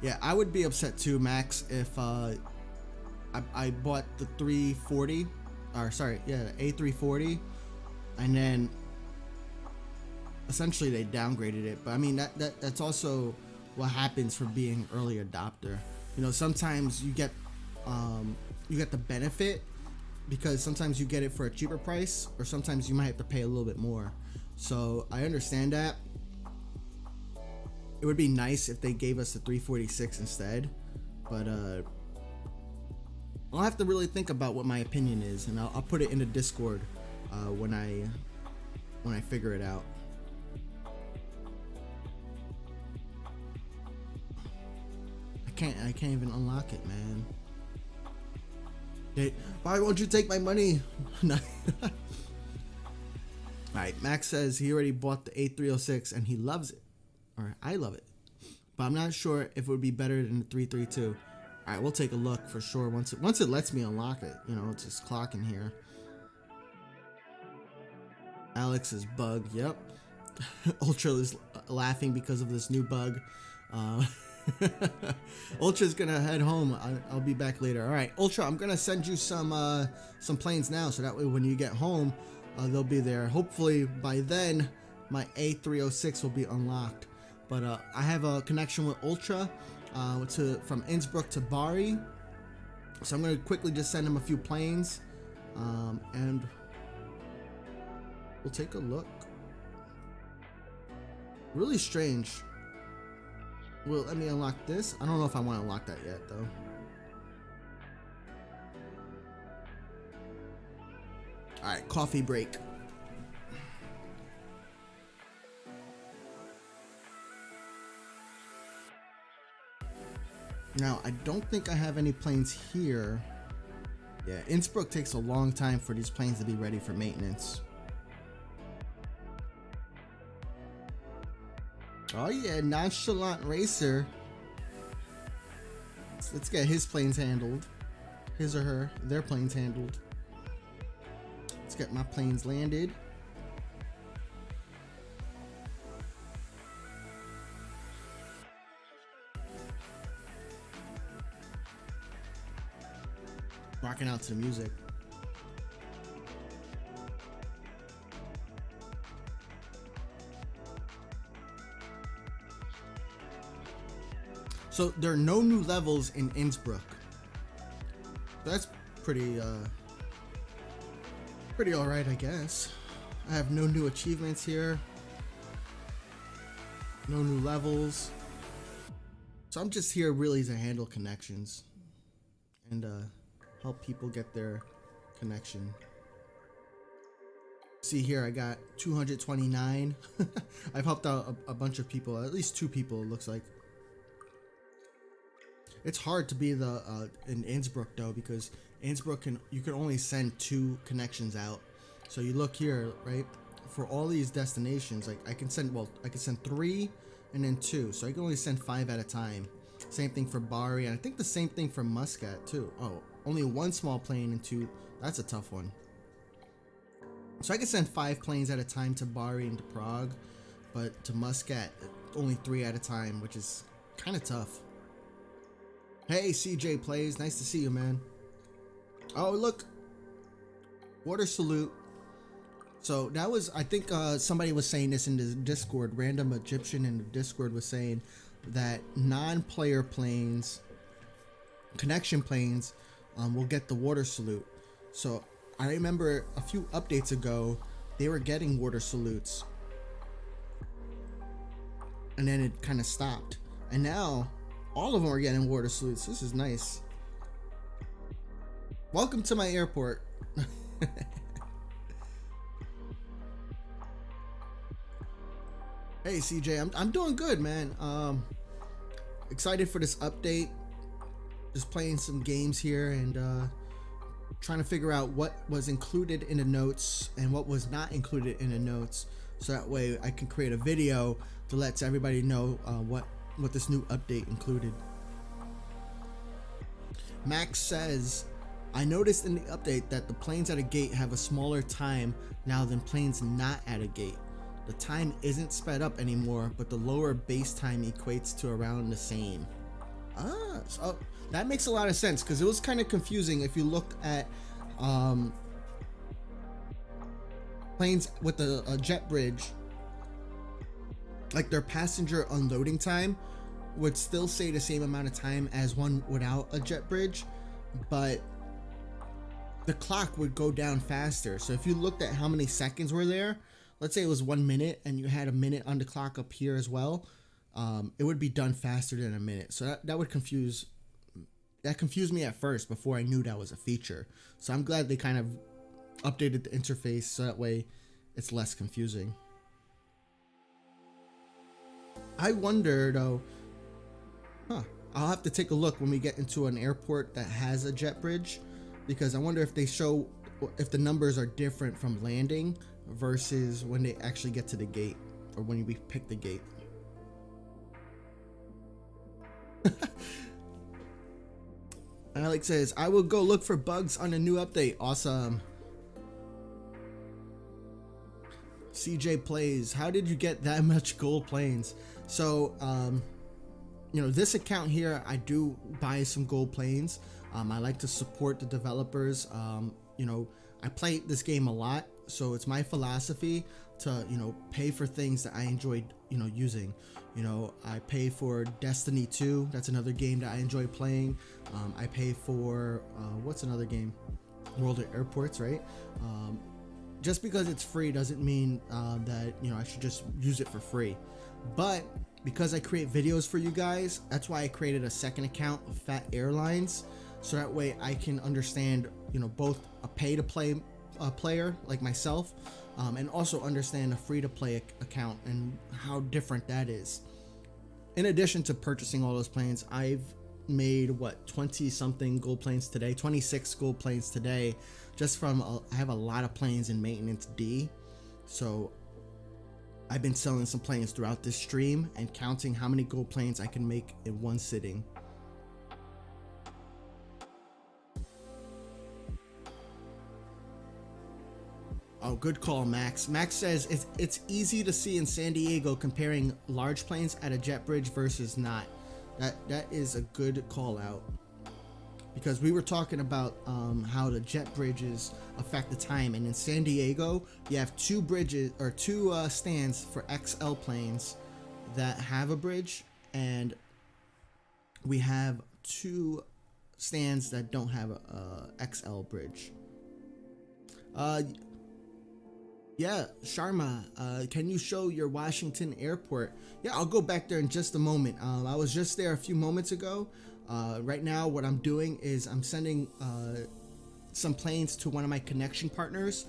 Yeah, I would be upset too, Max, if I bought the 340, or sorry, yeah, the A340, and then essentially they downgraded it. But I mean, that's also what happens for being early adopter. You know, sometimes you get the benefit because sometimes you get it for a cheaper price, or sometimes you might have to pay a little bit more. So I understand that. It would be nice if they gave us the 346 instead, but I'll have to really think about what my opinion is, and I'll put it in the Discord when I figure it out. I can't even unlock it, man. Why won't you take my money? Alright, right, Max says he already bought the A306 and he loves it. Or I love it. But I'm not sure if it would be better than the 332. All right, we'll take a look for sure once it lets me unlock it. You know, it's just clocking here. Alex is bug. Yep. Ultra is laughing because of this new bug. Ultra's gonna head home. I'll be back later. All right, Ultra, I'm gonna send you some planes now, so that way when you get home, they'll be there. Hopefully by then, my A306 will be unlocked. But I have a connection with Ultra from Innsbruck to Bari, so I'm gonna quickly just send him a few planes, and we'll take a look. Really strange. Well, let me unlock this. I don't know if I want to unlock that yet, though. Alright, coffee break. Now, I don't think I have any planes here. Yeah, Innsbruck takes a long time for these planes to be ready for maintenance. Oh yeah, Nonchalant Racer. Let's get his planes handled. His or her, their planes handled. Let's get my planes landed. Rocking out to the music. So there are no new levels in Innsbruck. That's pretty all right, I guess. I have no new achievements here. No new levels. So I'm just here really to handle connections and help people get their connection. See here, I got 229. I've helped out a bunch of people, at least 2 people it looks like. It's hard to be in Innsbruck though, because Innsbruck you can only send 2 connections out. So you look here, right? For all these destinations, like I can send 3 and then 2. So I can only send 5 at a time. Same thing for Bari, and I think the same thing for Muscat too. Oh, only 1 small plane and 2. That's a tough one. So I can send 5 planes at a time to Bari and to Prague, but to Muscat only 3 at a time, which is kind of tough. Hey, CJ Plays, nice to see you, man. Oh, look, water salute. So that was, I think somebody was saying this in the Discord. Random Egyptian in the Discord was saying that non-player planes, connection planes, will get the water salute. So I remember a few updates ago, they were getting water salutes, and then it kind of stopped, and now all of them are getting water salutes. This is nice. Welcome to my airport. Hey CJ, I'm doing good, man. Excited for this update. Just playing some games here and trying to figure out what was included in the notes and what was not included in the notes, so that way I can create a video to let everybody know what this new update included. Max says, I noticed in the update that the planes at a gate have a smaller time now than planes not at a gate. The time isn't sped up anymore, but the lower base time equates to around the same. So that makes a lot of sense, because it was kind of confusing if you looked at planes with a jet bridge. Like their passenger unloading time would still say the same amount of time as one without a jet bridge, but the clock would go down faster. So if you looked at how many seconds were there, let's say it was 1 minute and you had a minute on the clock up here as well, it would be done faster than a minute. So that would confuse me at first before I knew that was a feature. So I'm glad they kind of updated the interface so that way it's less confusing. I wonder though, I'll have to take a look when we get into an airport that has a jet bridge, because I wonder if they show if the numbers are different from landing versus when they actually get to the gate, or when we pick the gate. Alex says, I will go look for bugs on a new update. Awesome. CJ Plays, how did you get that much gold planes? So, you know, this account here, I do buy some gold planes. I like to support the developers. You know, I play this game a lot, so it's my philosophy to, you know, pay for things that I enjoy, you know, using. You know, I pay for Destiny 2. That's another game that I enjoy playing. I pay for, what's another game? World of Airports, right? Just because it's free doesn't mean that, you know, I should just use it for free. But because I create videos for you guys, that's why I created a second account of Fat Airlines, so that way I can understand, you know, both a pay-to-play player like myself, and also understand a free-to-play account and how different that is. In addition to purchasing all those planes, I've made what, 20 something gold planes today, 26 gold planes today, just from I have a lot of planes in maintenance D. So I've been selling some planes throughout this stream and counting how many gold planes I can make in one sitting. Oh, good call, Max. Max says it's easy to see in San Diego comparing large planes at a jet bridge versus not. That is a good call out, because we were talking about how the jet bridges affect the time, and in San Diego you have two bridges, or two stands for XL planes that have a bridge, and we have two stands that don't have a XL bridge. Yeah, Sharma, can you show your Washington airport? Yeah, I'll go back there in just a moment. I was just there a few moments ago. Right now, what I'm doing is I'm sending some planes to one of my connection partners,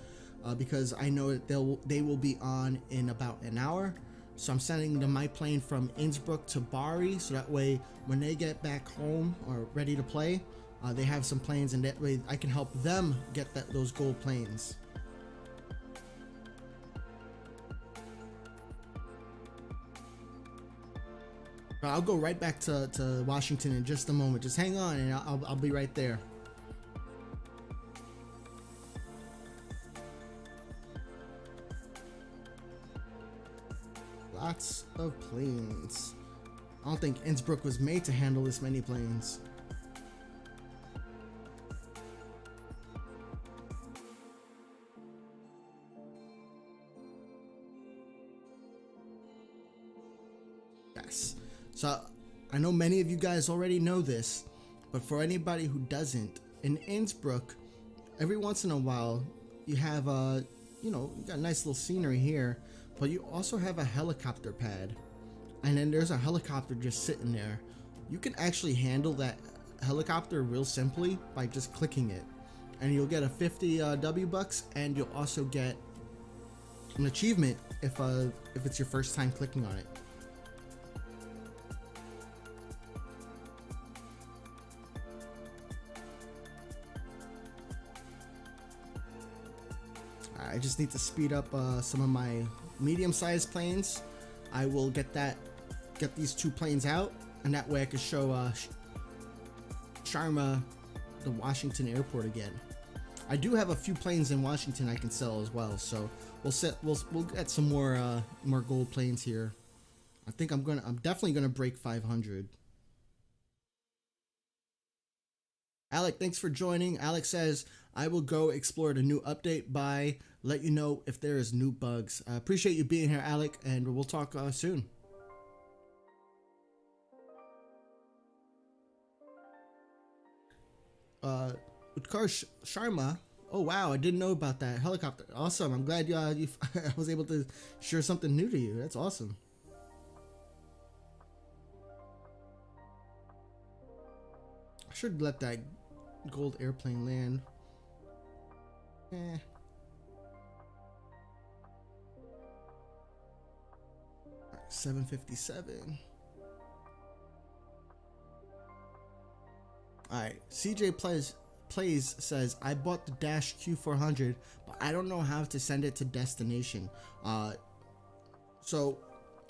because I know that they will be on in about an hour. So I'm sending them my plane from Innsbruck to Bari, so that way when they get back home or ready to play, they have some planes, and that way I can help them get those gold planes. I'll go right back to Washington in just a moment. Just hang on, and I'll be right there. Lots of planes. I don't think Innsbruck was made to handle this many planes. Yes. So I know many of you guys already know this, but for anybody who doesn't, in Innsbruck, every once in a while you have you know, you got nice little scenery here, but you also have a helicopter pad, and then there's a helicopter just sitting there. You can actually handle that helicopter real simply by just clicking it, and you'll get a 50 W bucks, and you'll also get an achievement if it's your first time clicking on it. I just need to speed up some of my medium-sized planes. I will get these two planes out, and that way I can show Sharma the Washington airport again. I do have a few planes in Washington I can sell as well, so we'll get some more gold planes here. I think I'm definitely gonna break 500. Alec, thanks for joining. Alec says, I will go explore the new update by let you know if there is new bugs. I appreciate you being here, Alec, and we'll talk soon. Utkarsh Sharma. Oh wow, I didn't know about that helicopter. Awesome. I'm glad I was able to share something new to you. That's awesome. I should let that gold airplane land. 757. Alright, CJ plays says, I bought the Dash Q400, but I don't know how to send it to destination. So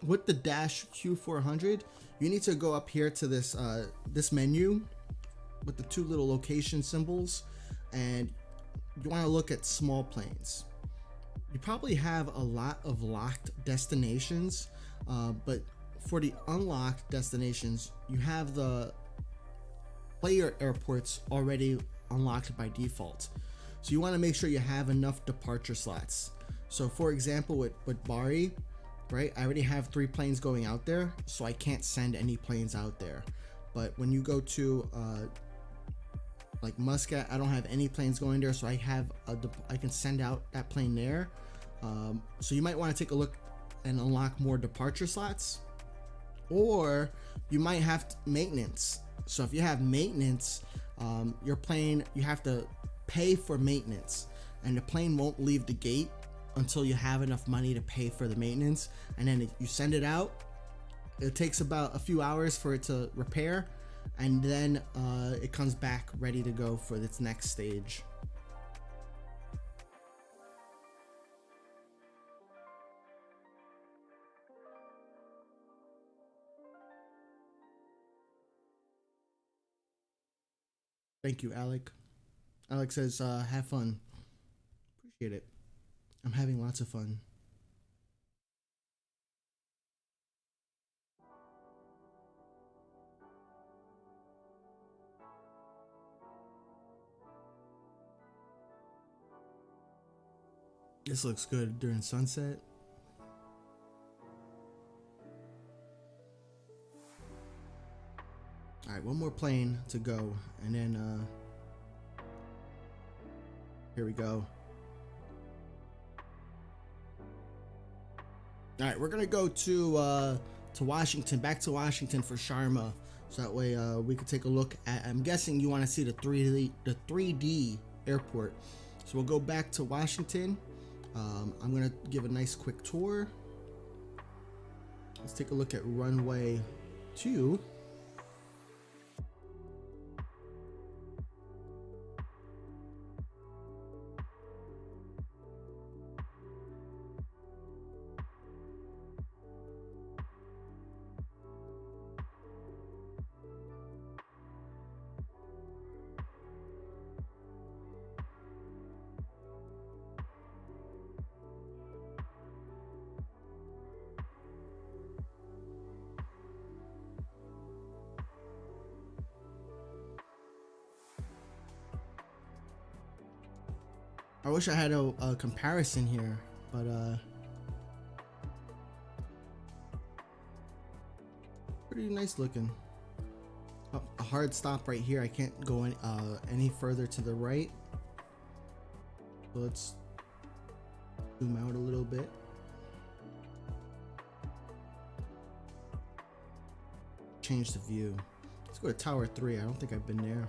with the Dash Q400, you need to go up here to this this menu with the two little location symbols, and you want to look at small planes. You probably have a lot of locked destinations, but for the unlocked destinations, you have the player airports already unlocked by default. So you want to make sure you have enough departure slots. So for example, with Bari, right, I already have 3 planes going out there, so I can't send any planes out there. But when you go to like Muscat, I don't have any planes going there, so I can send out that plane there. So you might want to take a look and unlock more departure slots, or you might have maintenance. So if you have maintenance, your plane, you have to pay for maintenance, and the plane won't leave the gate until you have enough money to pay for the maintenance. And then you send it out. It takes about a few hours for it to repair, and then it comes back ready to go for its next stage. Thank you, Alec. Alec says, have fun. Appreciate it. I'm having lots of fun. This looks good during sunset. All right, one more plane to go, and then here we go. All right, we're gonna go to Washington, back to Washington for Sharma, so that way we could take a look at. I'm guessing you want to see the 3D airport, so we'll go back to Washington. I'm gonna give a nice quick tour. Let's take a look at runway 2. I wish I had a comparison here, but pretty nice looking. A hard stop right here. I can't go any further to the right. So let's zoom out a little bit. Change the view. Let's go to Tower 3. I don't think I've been there.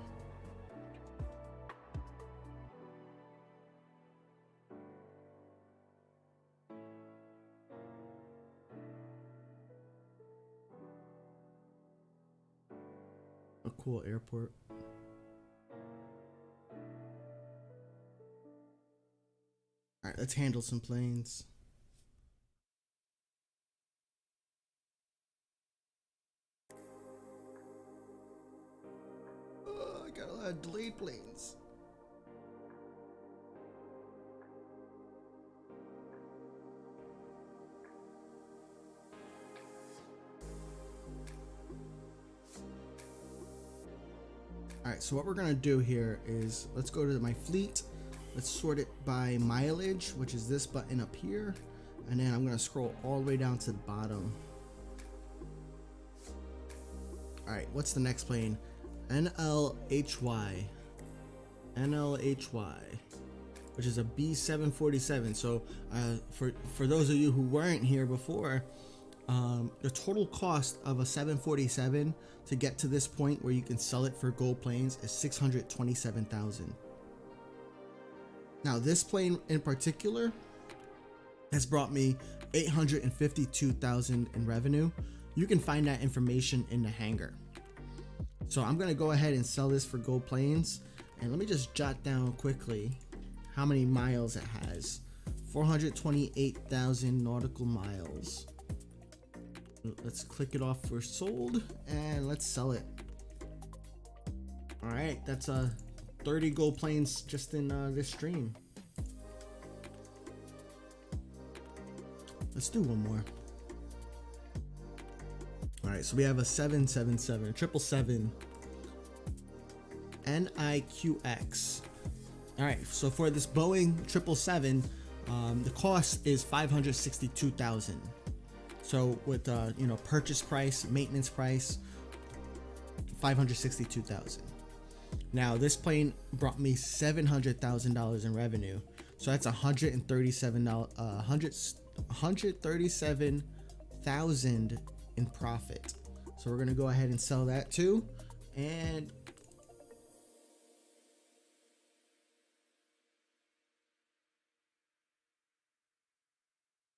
A cool airport. All right, let's handle some planes. Oh, I got a lot of delayed planes. Alright, so what we're gonna do here is let's go to my fleet. Let's sort it by mileage, which is this button up here, and then I'm gonna scroll all the way down to the bottom. Alright, what's the next plane? NLHY. NLHY, which is a B747. So for those of you who weren't here before, the total cost of a 747 to get to this point where you can sell it for gold planes is $627,000. Now this plane in particular has brought me $852,000 in revenue. You can find that information in the hangar. So I'm gonna go ahead and sell this for gold planes, And let me just jot down quickly how many miles it has. 428,000 nautical miles. Let's click it off for sold and let's sell it. All right, that's 30 gold planes just in this stream. Let's do one more. All right, so we have a 777, 777 NIQX. All right, so for this Boeing 777, the cost is 562,000. So with purchase price, maintenance price, 562,000. Now this plane brought me $700,000 in revenue, so that's $137,000 in profit. So we're gonna go ahead and sell that too, and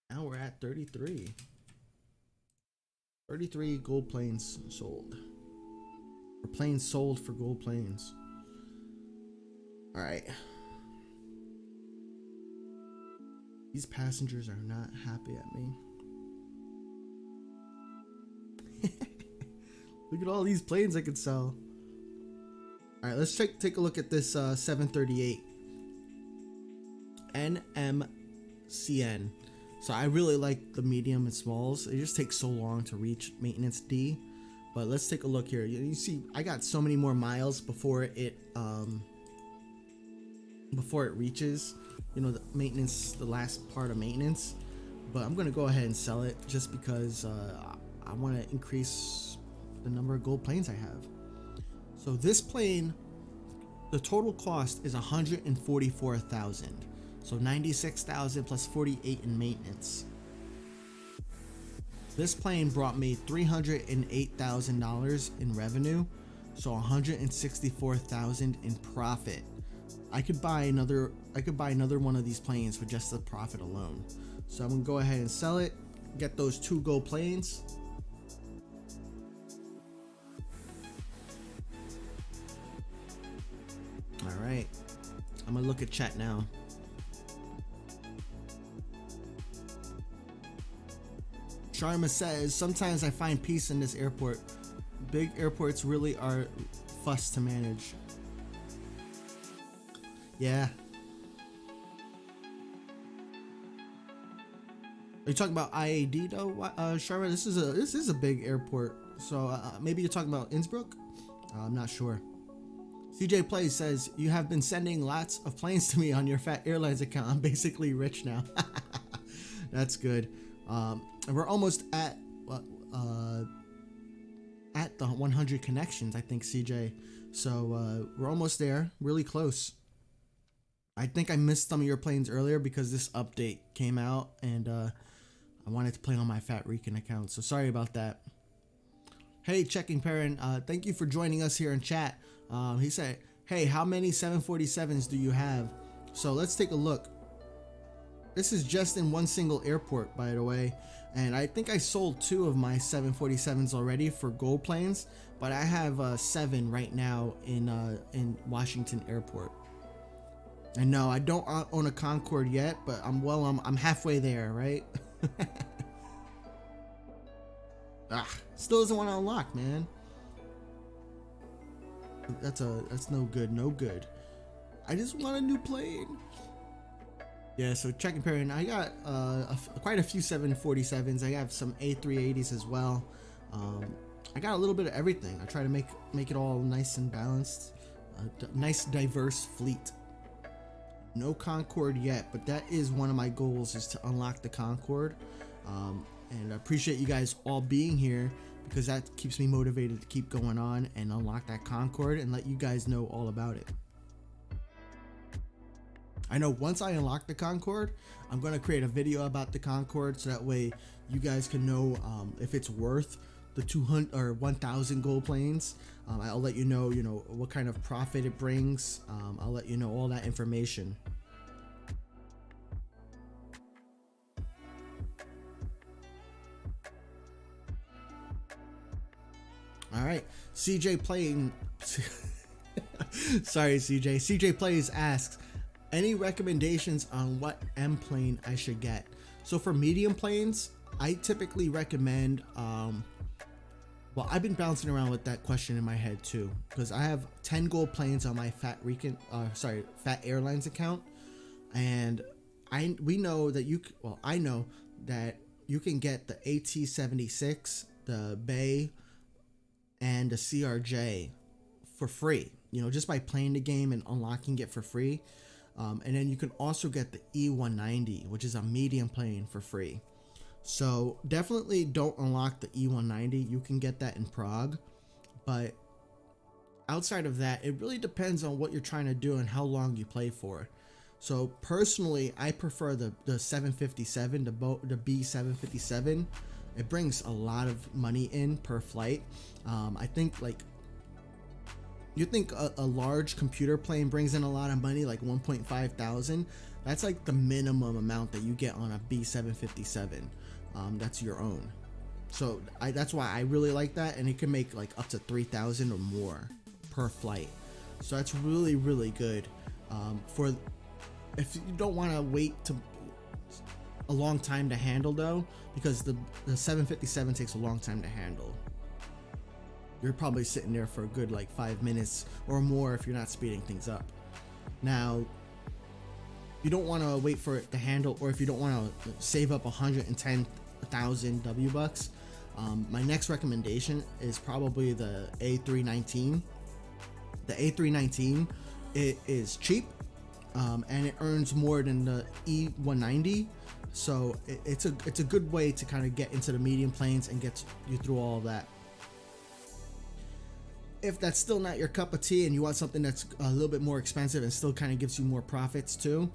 now we're at 33 gold planes sold, or planes sold for gold planes. All right, these passengers are not happy at me. Look at all these planes I could sell. All right, let's take a look at this 738 NMCN. So I really like the medium and smalls. It just takes so long to reach maintenance D. But let's take a look here. You see, I got so many more miles before it reaches, the maintenance, the last part of maintenance. But I'm gonna go ahead and sell it just because I want to increase the number of gold planes I have. So this plane, the total cost is 144,000. So 96,000 plus 48 in maintenance. This plane brought me $308,000 in revenue, so 164,000 in profit. I could buy another one of these planes for just the profit alone. So I'm gonna go ahead and sell it, get those 2 gold planes. All right, I'm gonna look at chat now. Sharma says, sometimes I find peace in this airport. Big airports really are fuss to manage. Yeah. Are you talking about IAD though, Sharma? This is a big airport. So maybe you're talking about Innsbruck? I'm not sure. CJ Plays says, you have been sending lots of planes to me on your Fat Airlines account. I'm basically rich now. That's good. We're almost at the 100 connections, I think, CJ. So we're almost there, really close. I think I missed some of your planes earlier because this update came out and I wanted to play on my Fat Recon account. So sorry about that. Hey, Checking Parent, thank you for joining us here in chat. He said, hey, how many 747s do you have? So let's take a look. This is just in one single airport, by the way, and I think I sold 2 of my 747s already for gold planes, but I have 7 right now in Washington Airport. And no, I don't own a Concorde yet, but I'm halfway there, right? Still doesn't want to unlock, man. That's no good. I just want a new plane. Yeah, so Checking Parent, I got quite a few 747s. I have some A380s as well. I got a little bit of everything. I try to make it all nice and balanced. Nice diverse fleet. No Concorde yet, but that is one of my goals, is to unlock the Concorde. And I appreciate you guys all being here because that keeps me motivated to keep going on and unlock that Concorde and let you guys know all about it. I know once I unlock the Concorde, I'm going to create a video about the Concorde so that way you guys can know if it's worth the 200 or 1,000 gold planes. I'll let you know, what kind of profit it brings. I'll let you know all that information. All right, CJ playing. Sorry, CJ. CJ Plays asks, any recommendations on what M plane I should get? So for medium planes, I typically recommend, well, I've been bouncing around with that question in my head too, because I have 10 gold planes on my Fat Airlines account, and we know that I know that you can get the AT-76, the Bay, and the CRJ for free, just by playing the game and unlocking it for free. And then you can also get the E190, which is a medium plane, for free. So definitely don't unlock the E190. You can get that in Prague, but outside of that, it really depends on what you're trying to do and how long you play for. So personally, I prefer the 757, the B757. It brings a lot of money in per flight. I think you think a large computer plane brings in a lot of money, like 1.5 thousand. That's like the minimum amount that you get on a B757. That's your own. So that's why I really like that, and it can make like up to 3,000 or more per flight. So that's really, really good. If you don't want to wait to a long time to handle though, because the 757 takes a long time to handle. You're probably sitting there for a good like 5 minutes or more if you're not speeding things up. Now, you don't want to wait for it to handle, or if you don't want to save up 110,000 W bucks, my next recommendation is probably the A319. The A319, it is cheap, and it earns more than the E190. So it's a good way to kind of get into the medium planes and get you through all of that. If that's still not your cup of tea and you want something that's a little bit more expensive and still kind of gives you more profits too,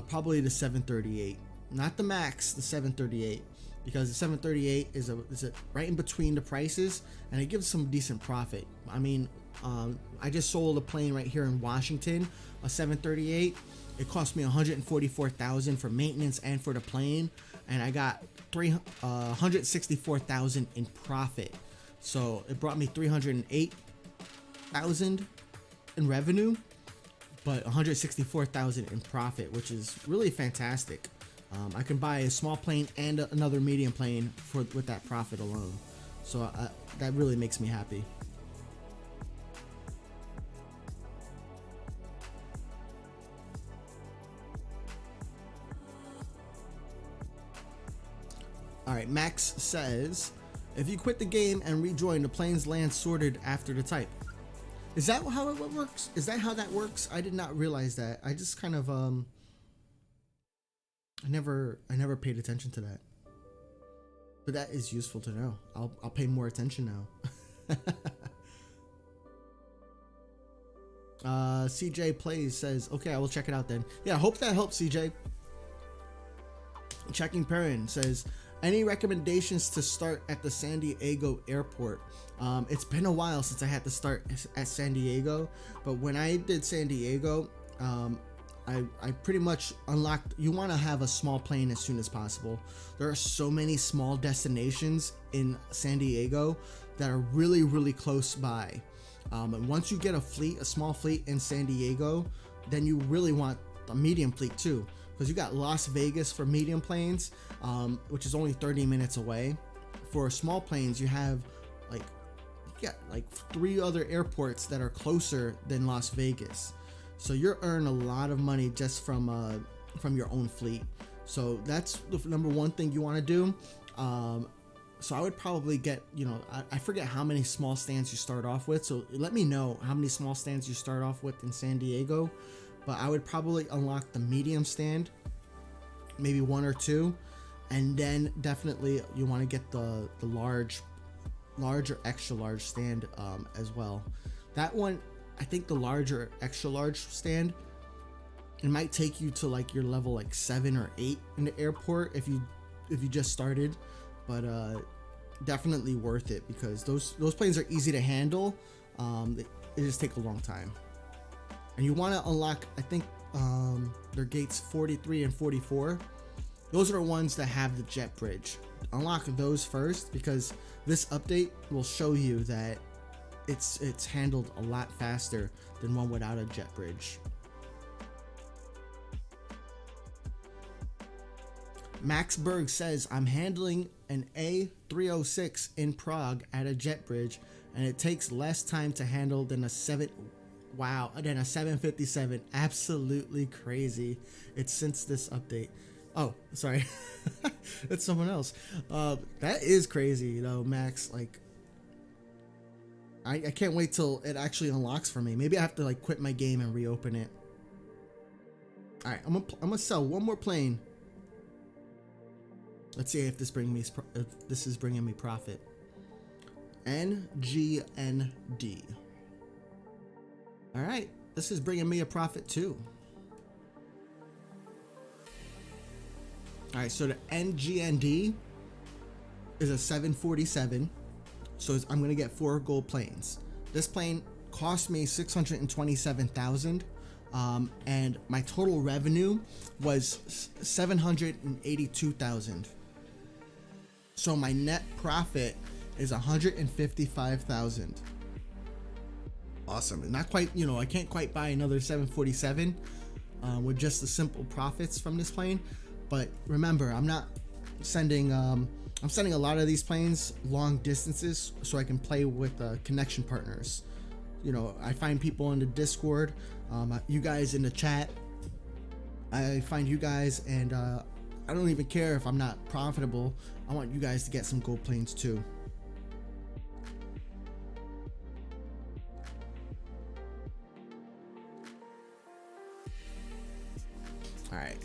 probably the 738. Not the Max, the 738, because the 738 is right in between the prices, and it gives some decent profit. I mean, I just sold a plane right here in Washington, a 738. It cost me $144,000 for maintenance and for the plane, and I got $164,000 in profit. So it brought me $308,000 in revenue, but $164,000 in profit, which is really fantastic. I can buy a small plane and another medium plane with that profit alone. So that really makes me happy. Alright, Max says, if you quit the game and rejoin, the planes land sorted after the type. Is that how it works? Is that how that works? I did not realize that. I just kind of I never paid attention to that. But that is useful to know. I'll pay more attention now. CJ Plays says, okay, I will check it out then. Yeah, I hope that helps, CJ. Checking Perrin says, any recommendations to start at the San Diego airport? It's been a while since I had to start at San Diego, but when I did San Diego, I pretty much unlocked, you want to have a small plane as soon as possible. There are so many small destinations in San Diego that are really, really close by. And once you get a small fleet in San Diego, then you really want a medium fleet too, because you got Las Vegas for medium planes, which is only 30 minutes away. For small planes, you have like 3 other airports that are closer than Las Vegas. So you're earning a lot of money just from your own fleet. So that's the number one thing you want to do. So I would probably get, I forget how many small stands you start off with. So let me know how many small stands you start off with in San Diego. But I would probably unlock the medium stand, maybe 1 or 2, and then definitely you want to get the large or extra large stand as well. That one, I think the larger extra large stand, it might take you to like your level like 7 or 8 in the airport if you just started, but definitely worth it because those planes are easy to handle. They just take a long time. And you want to unlock, I think their gates 43 and 44. Those are the ones that have the jet bridge. Unlock those first because this update will show you that it's handled a lot faster than one without a jet bridge. Max Berg says, I'm handling an A306 in Prague at a jet bridge, and it takes less time to handle than a 757. Absolutely crazy. It's since this update. Oh, sorry. That's someone else. That is crazy though, Max. Like, I can't wait till it actually unlocks for me. Maybe I have to like quit my game and reopen it. All right, I'm gonna sell one more plane. Let's see if this is bringing me profit. NGND. All right, this is bringing me a profit too. All right, so the NGND is a 747. So I'm gonna get 4 gold planes. This plane cost me 627,000, and my total revenue was 782,000. So my net profit is 155,000. Awesome. Not quite, I can't quite buy another 747 with just the simple profits from this plane. But remember, I'm sending a lot of these planes long distances so I can play with connection partners. I find people in the Discord, you guys in the chat. I find you guys, and I don't even care if I'm not profitable. I want you guys to get some gold planes too. All right,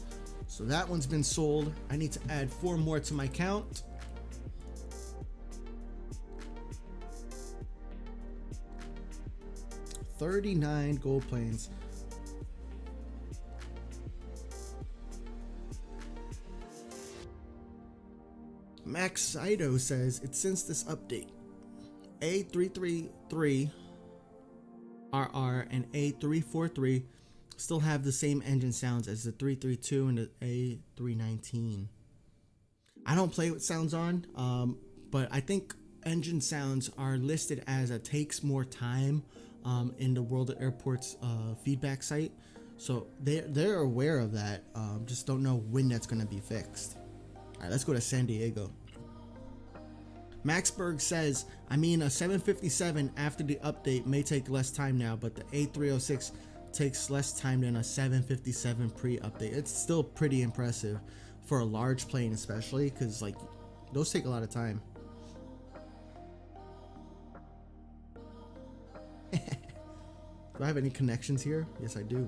so that one's been sold. I need to add 4 more to my count. $39 gold planes. Max Saito says, it's since this update. A333 RR and A343 still have the same engine sounds as the 332 and the A319. I don't play with sounds on, but I think engine sounds are listed as it takes more time in the World of Airports feedback site. So they're aware of that, just don't know when that's going to be fixed. All right, let's go to San Diego. Maxberg says, a 757 after the update may take less time now, but the A306 takes less time than a 757 pre-update. It's still pretty impressive for a large plane, especially because like those take a lot of time. Do I have any connections here? Yes, I do.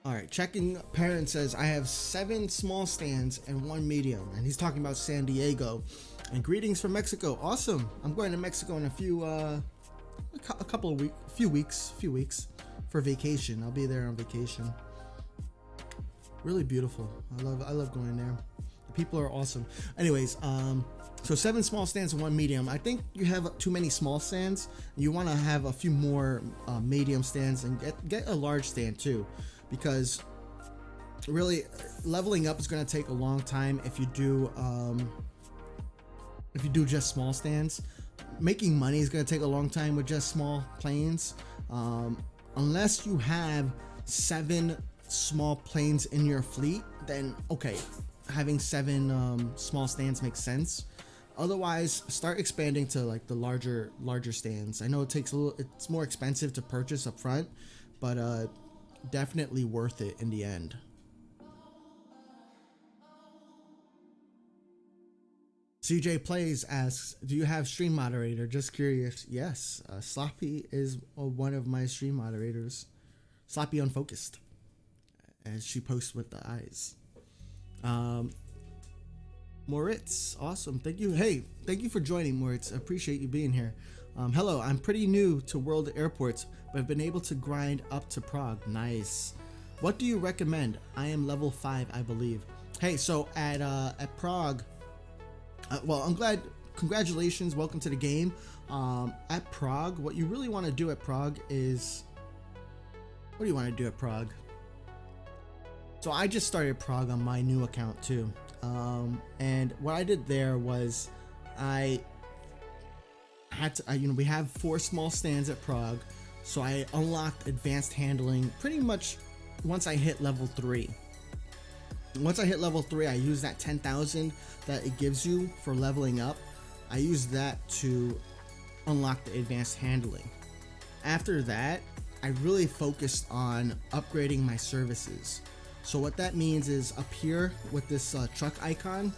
All right, checking parent says, I have 7 small stands and 1 medium, and he's talking about San Diego. And greetings from Mexico. Awesome. I'm going to Mexico in a few weeks for vacation. I'll be there on vacation. Really beautiful. I love going there. The people are awesome. Anyways, so 7 small stands and 1 medium. I think you have too many small stands. You want to have a few more medium stands and get a large stand too, because really leveling up is going to take a long time if you do just small stands. Making money is going to take a long time with just small planes, unless you have 7 small planes in your fleet. Then okay, having 7 small stands makes sense. Otherwise, start expanding to like the larger stands. I know it's more expensive to purchase up front, but definitely worth it in the end. CJ Plays asks, do you have stream moderator? Just curious. Yes, Sloppy is one of my stream moderators. Sloppy Unfocused, as she posts with the eyes. Moritz, awesome. Thank you. Hey, thank you for joining, Moritz. I appreciate you being here. Hello, I'm pretty new to World Airports, but I've been able to grind up to Prague. Nice. What do you recommend? I am level 5, I believe. Hey, so at Prague, well, I'm glad. Congratulations. Welcome to the game. At Prague, what you really want to do at Prague is, what do you want to do at Prague? So I just started Prague on my new account too. And what I did there was I had to, we have 4 small stands at Prague. So I unlocked advanced handling pretty much once I hit level 3. Once I hit level 3, I use that 10,000 that it gives you for leveling up. I use that to unlock the advanced handling. After that, I really focused on upgrading my services. So what that means is up here with this truck icon,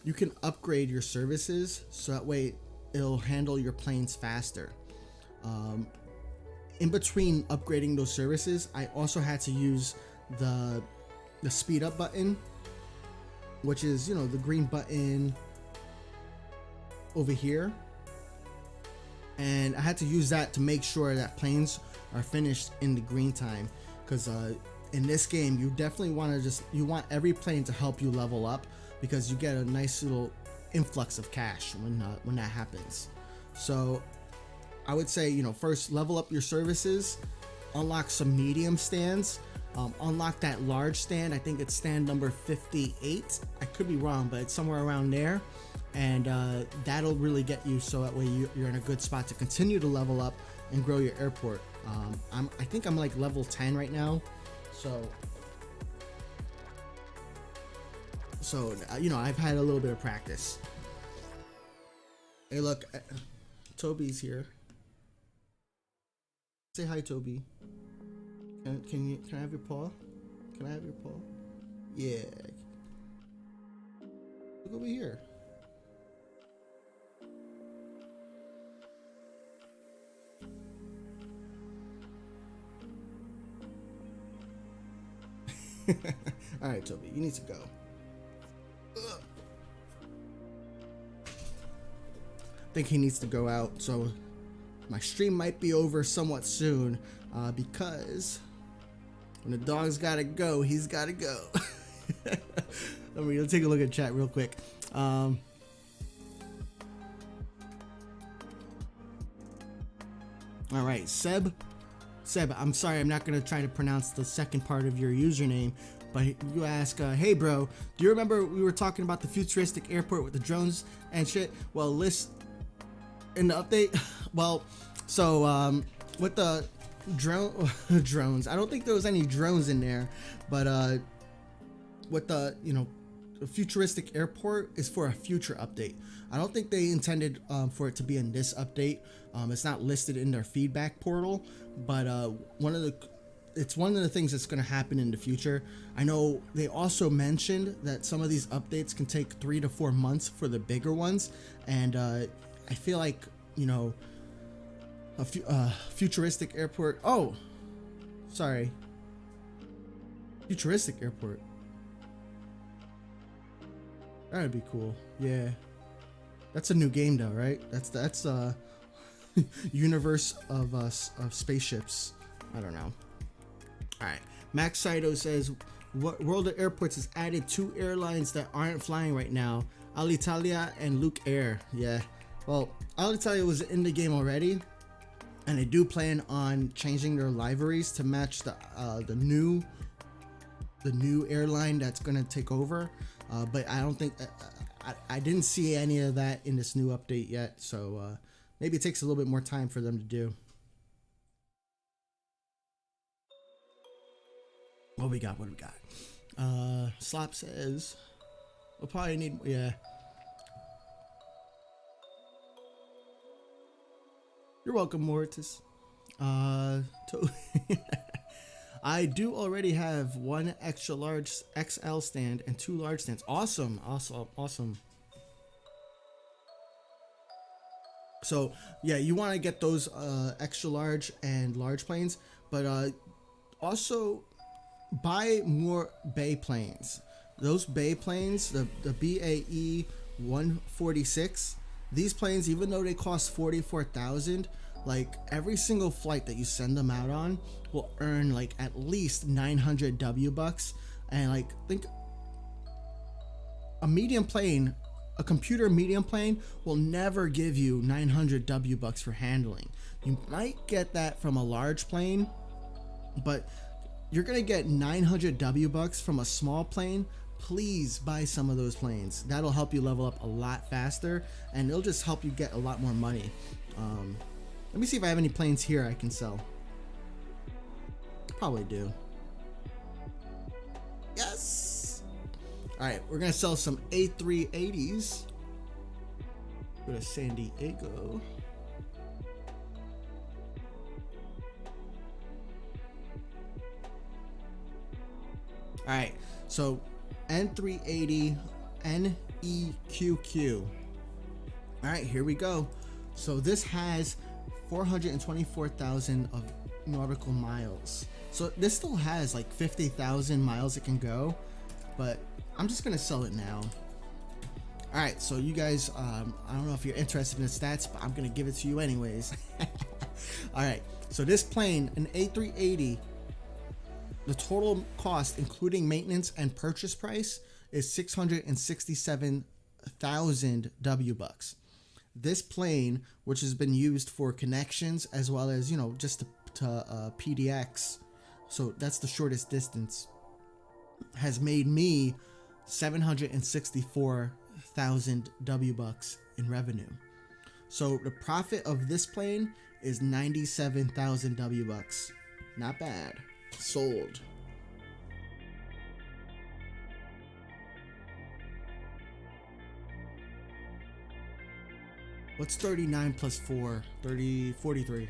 you can upgrade your services so that way it'll handle your planes faster. In between upgrading those services, I also had to use the speed up button, which is, the green button over here. And I had to use that to make sure that planes are finished in the green time, because in this game you definitely want to you want every plane to help you level up, because you get a nice little influx of cash when that happens. So I would say, first level up your services, unlock some medium stands, unlock that large stand. I think it's stand number 58. I could be wrong, but it's somewhere around there. And that'll really get you so that way you're in a good spot to continue to level up and grow your airport. I think I'm like level 10 right now. So I've had a little bit of practice. Hey, look, Toby's here. Say hi, Toby. Can I have your paw? Can I have your paw? Yeah. Look over here. All right, Toby, you need to go. Ugh. I think he needs to go out, so my stream might be over somewhat soon, because when the dog's gotta go, he's gotta go. Let's take a look at chat real quick. All right, Seb, I'm sorry, I'm not gonna try to pronounce the second part of your username, but you ask, hey bro, do you remember we were talking about the futuristic airport with the drones and shit? Well, list in the update, well, so with the drones, I don't think there was any drones in there, but with the the futuristic airport is for a future update. I don't think they intended for it to be in this update. It's not listed in their feedback portal, but it's one of the things that's going to happen in the future. I know they also mentioned that some of these updates can take 3 to 4 months for the bigger ones, and I feel like a futuristic airport. Oh, sorry, futuristic airport. That'd be cool. Yeah, that's a new game though, right? That's universe of spaceships. I don't know. All right, Max Saito says, "What World of Airports has added 2 airlines that aren't flying right now: Alitalia and Luke Air." Yeah, well, Alitalia was in the game already, and they do plan on changing their liveries to match the new airline that's gonna take over. But I don't think I didn't see any of that in this new update yet, so maybe it takes a little bit more time for them to do. What do we got? Slop says we'll probably need, yeah. You're welcome, Mortis. I do already have 1 extra large XL stand and 2 large stands. Awesome. So yeah, you want to get those extra large and large planes, but also buy more Bay planes. Those Bay planes, the BAE 146, these planes, even though they cost 44,000, like every single flight that you send them out on will earn like at least 900 W bucks. And like, think a medium plane, a computer medium plane will never give you 900 W bucks for handling. You might get that from a large plane, but you're gonna get 900 W bucks from a small plane. Please buy some of those planes. That'll help you level up a lot faster, and it'll just help you get a lot more money. Let me see if I have any planes here I can sell. Probably do. Yes. All right, we're gonna sell some A380s. Go to San Diego. All right, so N380 NEQQ. All right, here we go. So this has 424,000 of nautical miles. So this still has like 50,000 miles it can go, but I'm just gonna sell it now. All right, so you guys, I don't know if you're interested in the stats, but I'm gonna give it to you anyways. All right, so this plane, an A380, the total cost, including maintenance and purchase price, is 667,000 W bucks. This plane, which has been used for connections as well as, you know, just to PDX, so that's the shortest distance, has made me 764,000 W bucks in revenue. So the profit of this plane is 97,000 W bucks. Not bad. Sold. What's 39 plus 4? 43.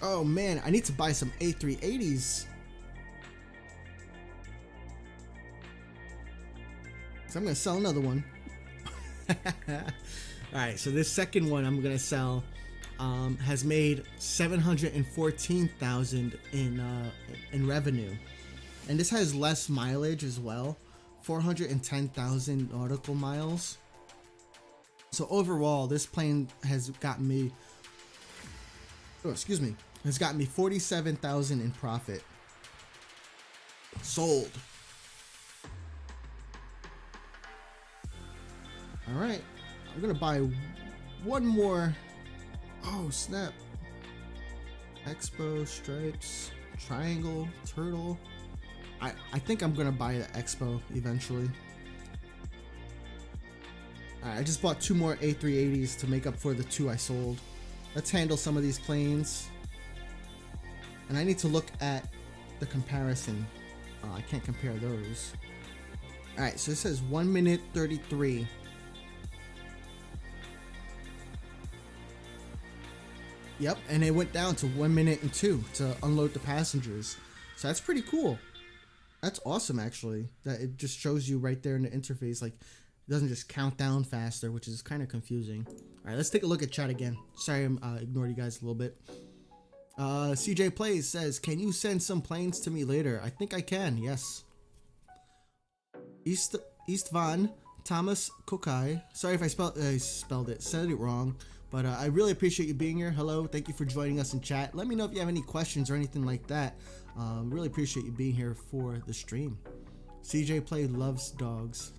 Oh man, I need to buy some A380s. So I'm gonna sell another one. Alright, so this second one I'm gonna sell has made 714,000 in revenue. And this has less mileage as well, 410,000 nautical miles. So overall, this plane has gotten me, has gotten me 47,000 in profit. Sold. All right, I'm gonna buy one more. Oh snap! Expo, stripes, triangle, turtle. I think I'm gonna buy the Expo eventually. Alright, I just bought two more A380s to make up for the two I sold. Let's handle some of these planes. And I need to look at the comparison. I can't compare those. Alright, so it says 1 minute 33. Yep, and it went down to 1 minute and 2 to unload the passengers. So that's pretty cool. That's awesome, actually. That it just shows you right there in the interface, like it doesn't just count down faster, which is kind of confusing. All right, let's take a look at chat again. Sorry, I ignored you guys a little bit. CJ Plays says, "Can you send some planes to me later?" I think I can. Yes. Istvan Thomas Kokai. Sorry if I said it wrong. But I really appreciate you being here. Hello, thank you for joining us in chat. Let me know if you have any questions or anything like that. Really appreciate you being here for the stream. CJ Play loves dogs.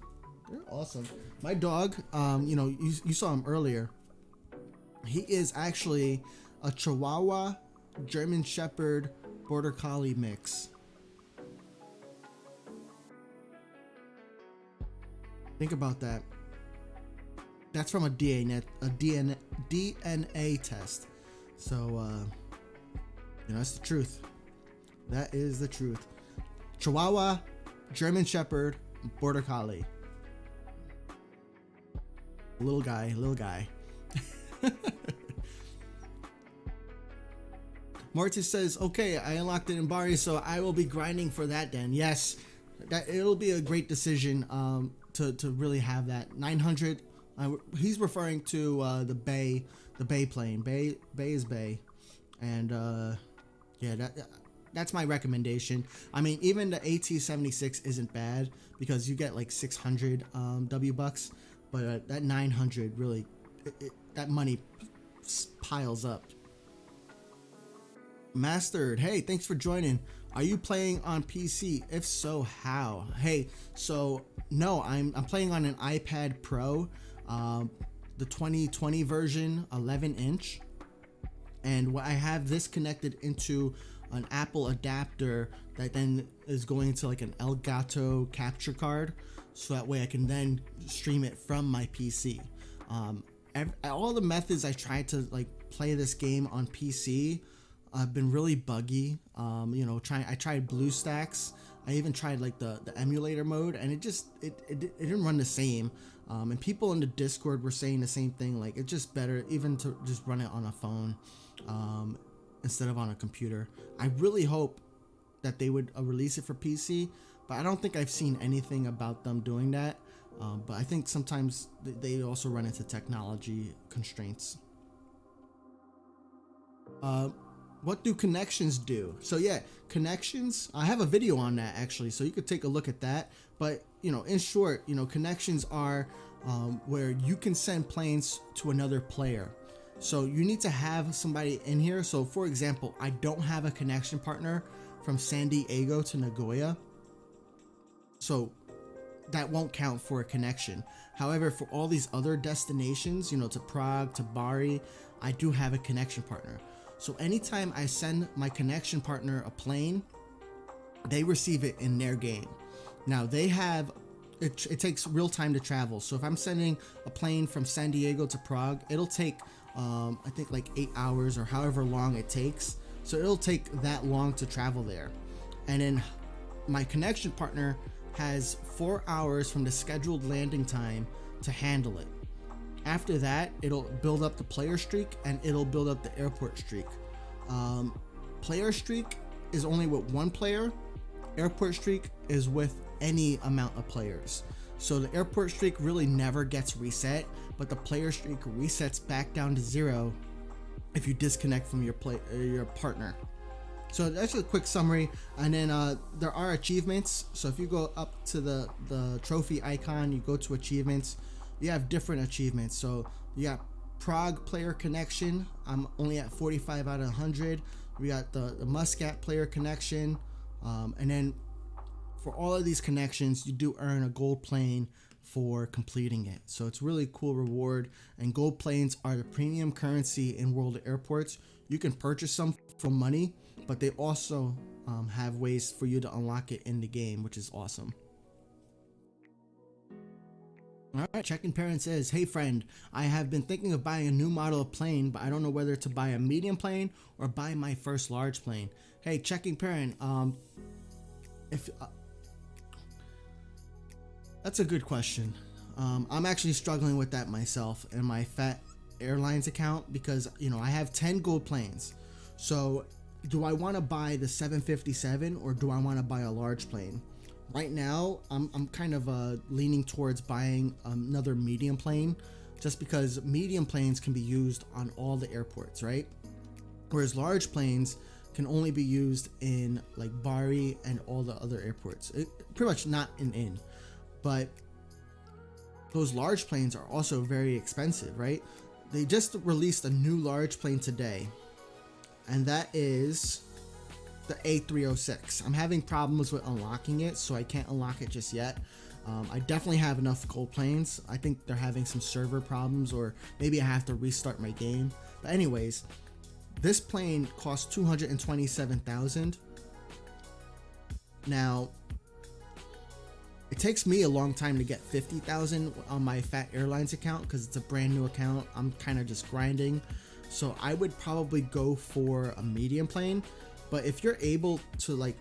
They're awesome. My dog, you know, you saw him earlier. He is actually a Chihuahua, German Shepherd, Border Collie mix. Think about that. That's from a DNA test. So, you know, that's the truth. That is the truth. Chihuahua, German Shepherd, Border Collie. Little guy. Mortis says, "Okay, I unlocked it in Bari, so I will be grinding for that then." Yes, it'll be a great decision to really have that 900. He's referring to the Bay plane. Bay is Bay, and yeah, that's my recommendation. I mean, even the AT-76 isn't bad because you get like 600 W bucks, but that 900 really, that money piles up. Mastered, hey, thanks for joining. Are you playing on PC? If so, how? Hey, so no, I'm playing on an iPad Pro. the 2020 version 11-inch, and what I have this connected into an Apple adapter that then is going to like an Elgato capture card, so that way I can then stream it from my PC. All the methods I tried to like play this game on PC have been really buggy. I tried BlueStacks. I even tried like the emulator mode, and it didn't run the same. And people in the Discord were saying the same thing, like it's just better even to just run it on a phone instead of on a computer. I really hope that they would release it for PC, but I don't think I've seen anything about them doing that. But I think sometimes they also run into technology constraints. What do connections do? So yeah, connections, I have a video on that actually, so you could take a look at that. But in short, connections are where you can send planes to another player. So you need to have somebody in here. So for example, I don't have a connection partner from San Diego to Nagoya, so that won't count for a connection. However, for all these other destinations, to Prague, to Bari, I do have a connection partner. So anytime I send my connection partner a plane, they receive it in their game. Now they have, it takes real time to travel. So if I'm sending a plane from San Diego to Prague, it'll take, I think like 8 hours or however long it takes. So it'll take that long to travel there. And then my connection partner has 4 hours from the scheduled landing time to handle it. After that, it'll build up the player streak and it'll build up the airport streak. Player streak is only with one player. Airport streak is with any amount of players. So the airport streak really never gets reset, but the player streak resets back down to 0 if you disconnect from your partner. So that's a quick summary. And then there are achievements. So if you go up to the trophy icon, you go to achievements, you have different achievements. So you got Prague player connection. I'm only at 45 out of 100. We got the Muscat player connection. And then for all of these connections, you do earn a gold plane for completing it. So it's really cool reward. And gold planes are the premium currency in World of Airports. You can purchase some for money, but they also have ways for you to unlock it in the game, which is awesome. Alright, Checking Parent says, hey friend, I have been thinking of buying a new model of plane, but I don't know whether to buy a medium plane or buy my first large plane. Hey, Checking Parent, that's a good question. I'm actually struggling with that myself in my Fat Airlines account because, I have 10 gold planes. So do I want to buy the 757 or do I want to buy a large plane? Right now, I'm kind of leaning towards buying another medium plane, just because medium planes can be used on all the airports, right? Whereas large planes can only be used in like Bari and all the other airports. Pretty much not in. But those large planes are also very expensive, right? They just released a new large plane today, and that is the A306. I'm having problems with unlocking it, so I can't unlock it just yet. I definitely have enough gold planes. I think they're having some server problems, or maybe I have to restart my game. But anyways, this plane costs $227,000. Now, it takes me a long time to get 50,000 on my Fat Airlines account because it's a brand new account. I'm kind of just grinding. So I would probably go for a medium plane. But if you're able to like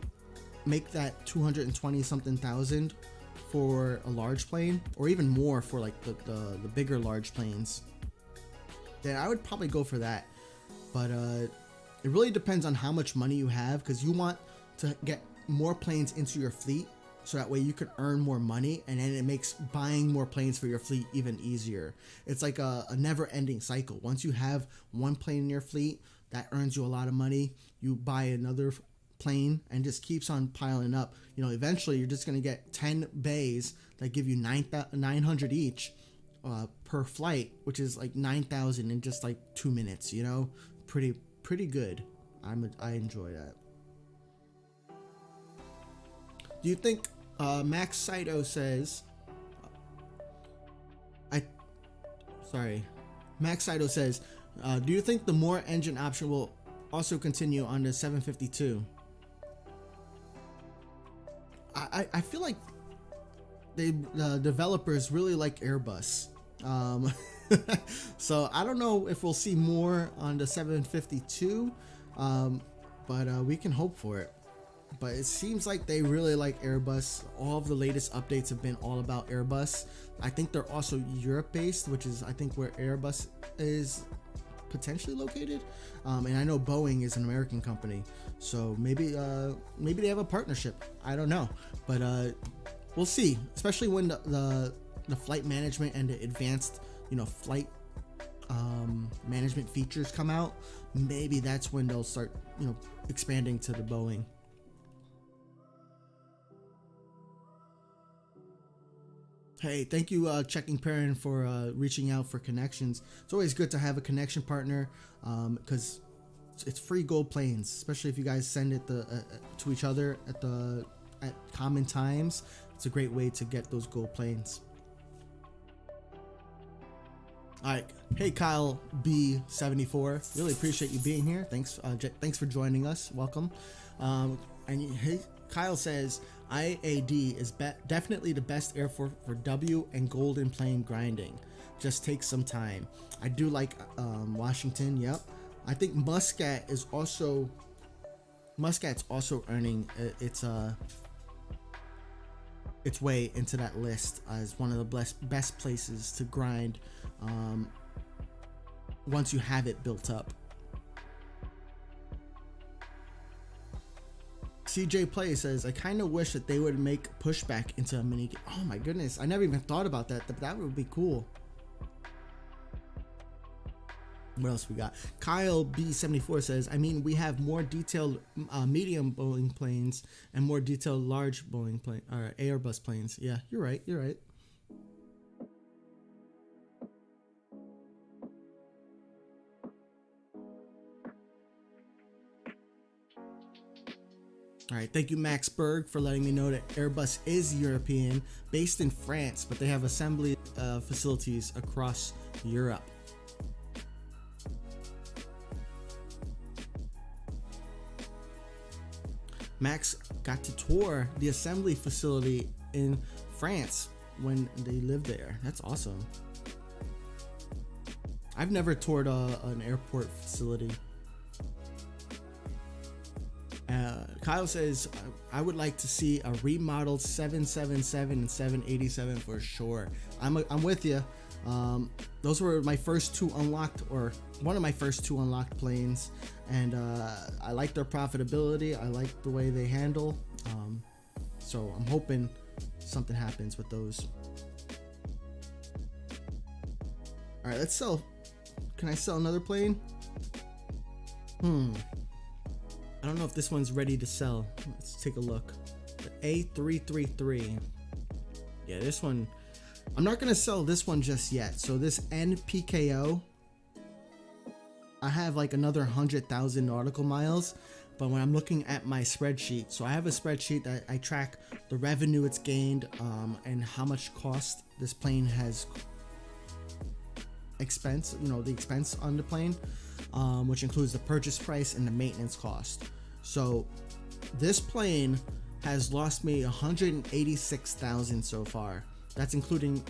make that 220 something thousand for a large plane, or even more for like the bigger large planes, then I would probably go for that. But it really depends on how much money you have, because you want to get more planes into your fleet so that way you can earn more money, and then it makes buying more planes for your fleet even easier. It's like a never-ending cycle. Once you have one plane in your fleet that earns you a lot of money, you buy another plane and just keeps on piling up. Eventually you're just going to get 10 bays that give you 900 each per flight, which is like 9,000 in just like 2 minutes. Pretty good. I enjoy that. Do you think Max Saito says Sorry. Max Saito says, do you think the more engine option will also continue on the 752? I feel like the developers really like Airbus. So I don't know if we'll see more on the 752, but we can hope for it. But it seems like they really like Airbus. All of the latest updates have been all about Airbus. I think they're also Europe based, which is I think where Airbus is potentially located. And I know Boeing is an American company, so maybe they have a partnership. I don't know, but we'll see. Especially when the flight management and the advanced flight management features come out, maybe that's when they'll start expanding to the Boeing. Hey, thank you, Checking Parent, for reaching out for connections. It's always good to have a connection partner, because it's free gold planes, especially if you guys send it to each other at common times. It's a great way to get those gold planes. All right, hey Kyle B74, really appreciate you being here. Thanks for joining us. Welcome. Hey, Kyle says IAD is definitely the best airport for W and golden plane grinding. Just takes some time. I do like Washington. Yep. I think Muscat's also earning its way into that list as one of the best places to grind once you have it built up. CJ Play says, I kind of wish that they would make Pushback into a mini game. Oh my goodness, I never even thought about that. That would be cool. What else we got? Kyle B74 says, I mean, we have more detailed medium Boeing planes and more detailed large Boeing plane or Airbus planes. Yeah, you're right. All right, thank you, Max Berg, for letting me know that Airbus is European, based in France, but they have assembly facilities across Europe. Max got to tour the assembly facility in France when they lived there. That's awesome. I've never toured an airport facility. Kyle says, I would like to see a remodeled 777 and 787 for sure. I'm with you. Those were my first two unlocked, or one of my first two unlocked planes, and I like their profitability. I like the way they handle. So I'm hoping something happens with those. All right, let's sell. Can I sell another plane? I don't know if this one's ready to sell. Let's take a look. The A333. Yeah, this one, I'm not gonna sell this one just yet. So this NPKO, I have like another 100,000 nautical miles, but when I'm looking at my spreadsheet, so I have a spreadsheet that I track the revenue it's gained, and how much cost this plane has expense, the expense on the plane, which includes the purchase price and the maintenance cost. So this plane has lost me 186,000 so far. That's including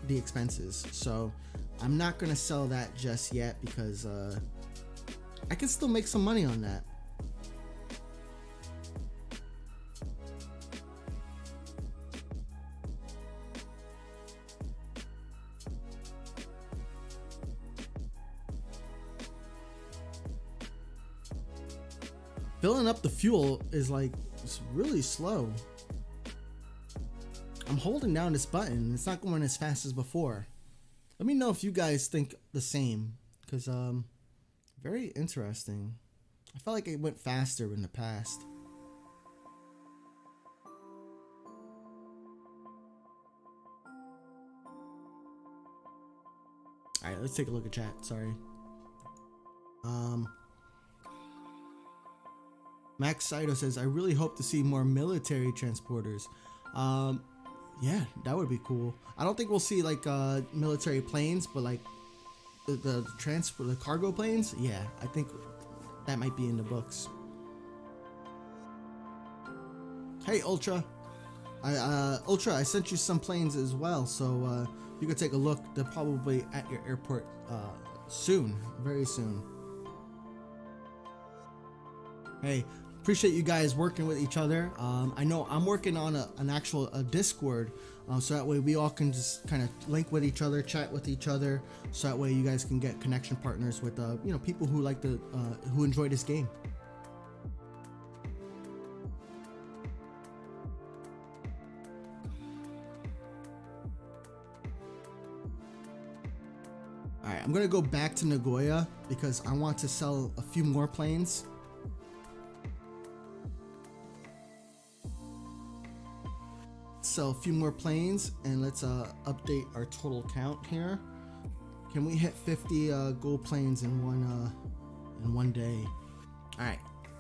the expenses. So I'm not gonna sell that just yet because I can still make some money on that. Filling up the fuel is like, it's really slow. I'm holding down this button. It's not going as fast as before. Let me know if you guys think the same, because very interesting. I felt like it went faster in the past. All right, let's take a look at chat. Sorry. Max Saito says, I really hope to see more military transporters. Yeah, that would be cool. I don't think we'll see like military planes, but like the transport, the cargo planes. Yeah, I think that might be in the books. Hey, Ultra. Ultra, I sent you some planes as well, so you could take a look. They're probably at your airport soon, very soon. Hey, appreciate you guys working with each other. I know I'm working on an actual Discord, so that way we all can just kind of link with each other, chat with each other, so that way you guys can get connection partners with people who like the who enjoy this game. Alright, I'm gonna go back to Nagoya because I want to sell a few more planes. Sell a few more planes, and let's update our total count here. Can we hit 50 gold planes in one day? All right,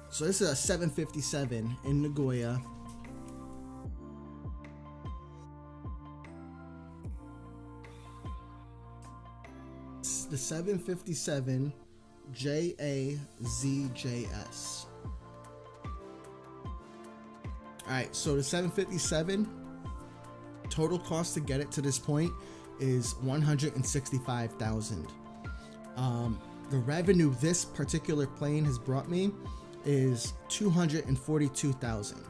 so this is a 757 in Nagoya. It's the 757 JAZJS. All right, so the 757 total cost to get it to this point is 165,000. The revenue this particular plane has brought me is 242,000.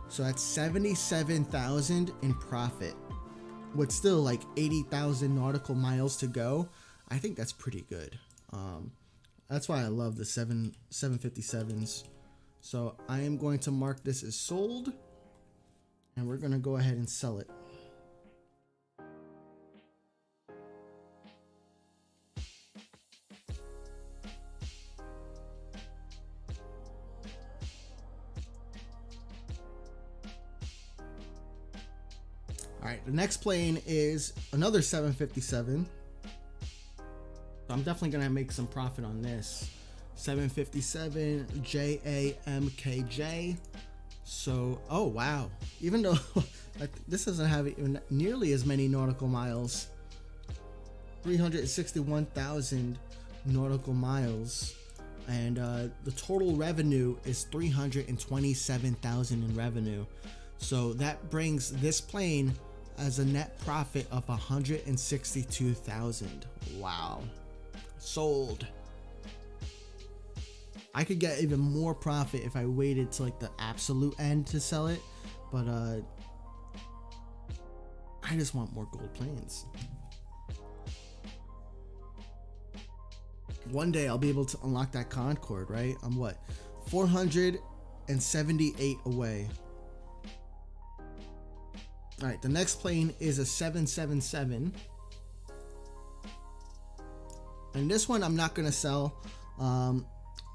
So that's 77,000 in profit, with still like 80,000 nautical miles to go. I think that's pretty good. That's why I love the 757s. So I am going to mark this as sold, and we're going to go ahead and sell it. Alright, the next plane is another 757. I'm definitely going to make some profit on this. 757 JAMKJ. So, oh wow. Even though this doesn't have even nearly as many nautical miles. 361,000 nautical miles. And the total revenue is 327,000 in revenue. So that brings this plane as a net profit of 162,000. Wow. Sold. I could get even more profit if I waited to like the absolute end to sell it, but I just want more gold planes. One day I'll be able to unlock that Concorde, right? I'm what? 478 away. All right, the next plane is a 777. And this one I'm not going to sell.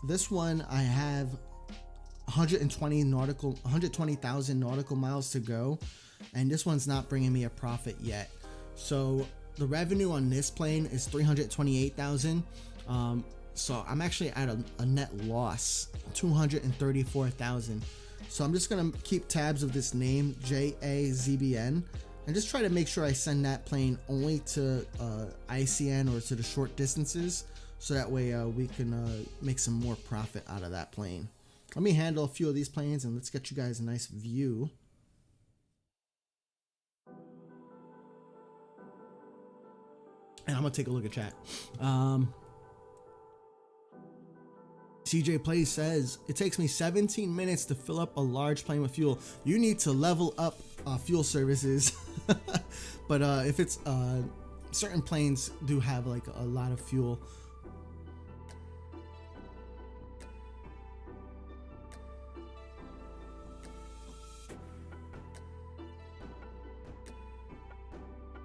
This one I have 120,000 nautical miles to go, and this one's not bringing me a profit yet. So the revenue on this plane is 328,000. So I'm actually at a net loss, 234,000. So I'm just gonna keep tabs of this name, JAZBN, and just try to make sure I send that plane only to ICN or to the short distances, so that way we can make some more profit out of that plane. Let me handle a few of these planes and let's get you guys a nice view. And I'm gonna take a look at chat. CJ Plays says, it takes me 17 minutes to fill up a large plane with fuel. You need to level up fuel services. But if it's certain planes do have like a lot of fuel.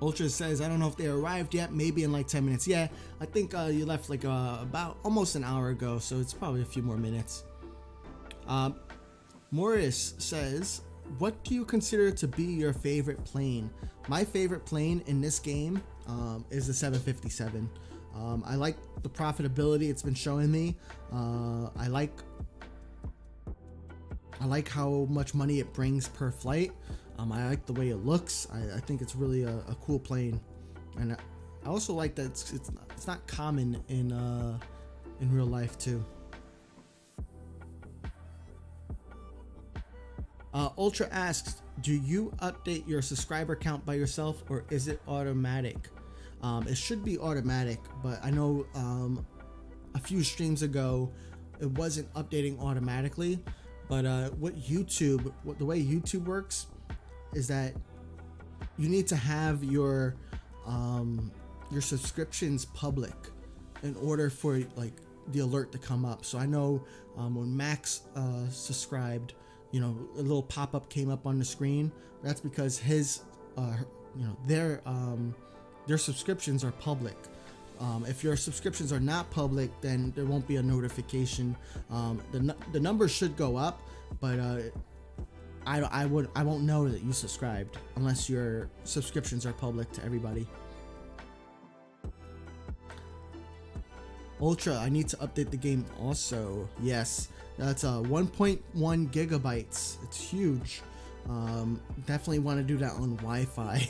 Ultra says, I don't know if they arrived yet, maybe in like 10 minutes. Yeah, I think you left like about almost an hour ago, so it's probably a few more minutes. Morris says, what do you consider to be your favorite plane? My favorite plane in this game is the 757. I like the profitability it's been showing me. I like how much money it brings per flight. I like the way it looks. I think it's really a cool plane, and I also like that it's not common in real life too. Ultra asks, do you update your subscriber count by yourself, or is it automatic? It should be automatic, but I know a few streams ago it wasn't updating automatically. But the way YouTube works is that you need to have your subscriptions public in order for like the alert to come up. So I know when Max subscribed, a little pop-up came up on the screen. That's because his their subscriptions are public. If your subscriptions are not public, then there won't be a notification. The numbers should go up, but I won't know that you subscribed unless your subscriptions are public to everybody. Ultra, I need to update the game also. Yes, that's 1.1 gigabytes. It's huge. Definitely want to do that on Wi-Fi.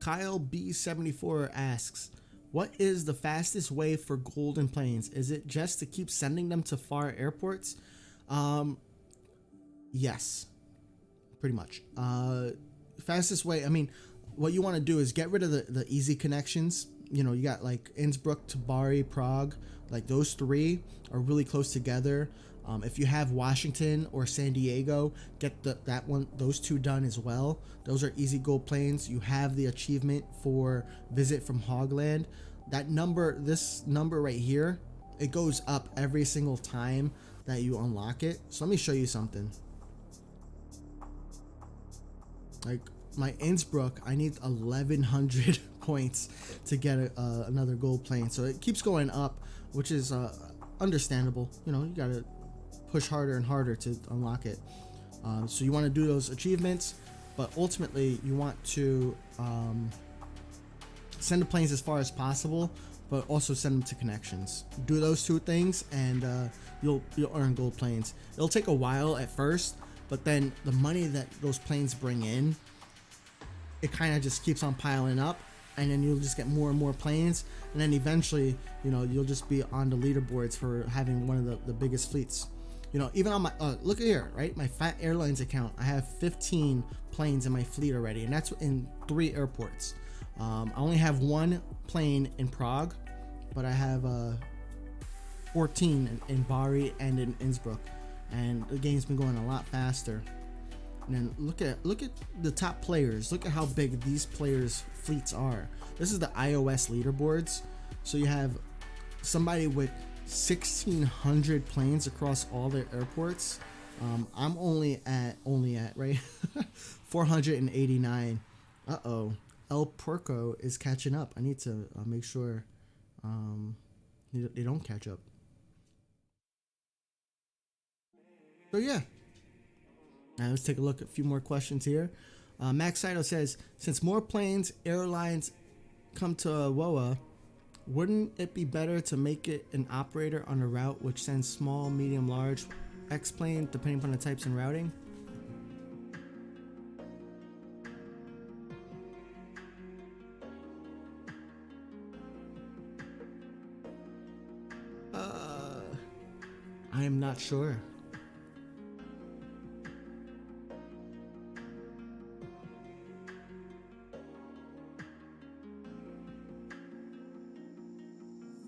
Kyle B74 asks, what is the fastest way for golden planes? Is it just to keep sending them to far airports? Yes, pretty much. Fastest way, I mean, what you want to do is get rid of the easy connections. You got like Innsbruck to Bari, Prague, like those three are really close together. If you have Washington or San Diego, get those two done as well. Those are easy gold planes. You have the achievement for Visit from Hogland. This number right here, it goes up every single time that you unlock it. So let me show you something. Like my Innsbruck, I need 1100 points to get another gold plane. So it keeps going up, which is understandable. You gotta push harder and harder to unlock it. So you want to do those achievements, but ultimately you want to send the planes as far as possible, but also send them to connections. Do those two things and you'll earn gold planes. It'll take a while at first, but then the money that those planes bring in, it kind of just keeps on piling up, and then you'll just get more and more planes, and then eventually you'll just be on the leaderboards for having one of the biggest fleets. Even on my look at here, right? My Fat Airlines account, I have 15 planes in my fleet already, and that's in 3 airports. I only have 1 plane in Prague, but I have 14 in Bari and in Innsbruck, and the game's been going a lot faster. And then look at the top players. Look at how big these players' fleets are. This is the iOS leaderboards. So you have somebody with 1,600 planes across all their airports. I'm only at right 489. El Porco is catching up. I need to make sure they don't catch up. So yeah. Now let's take a look at a few more questions here. Max Saito says, since more planes, airlines come to WOA, wouldn't it be better to make it an operator on a route which sends small, medium, large X-plane depending upon the types and routing? I am not sure.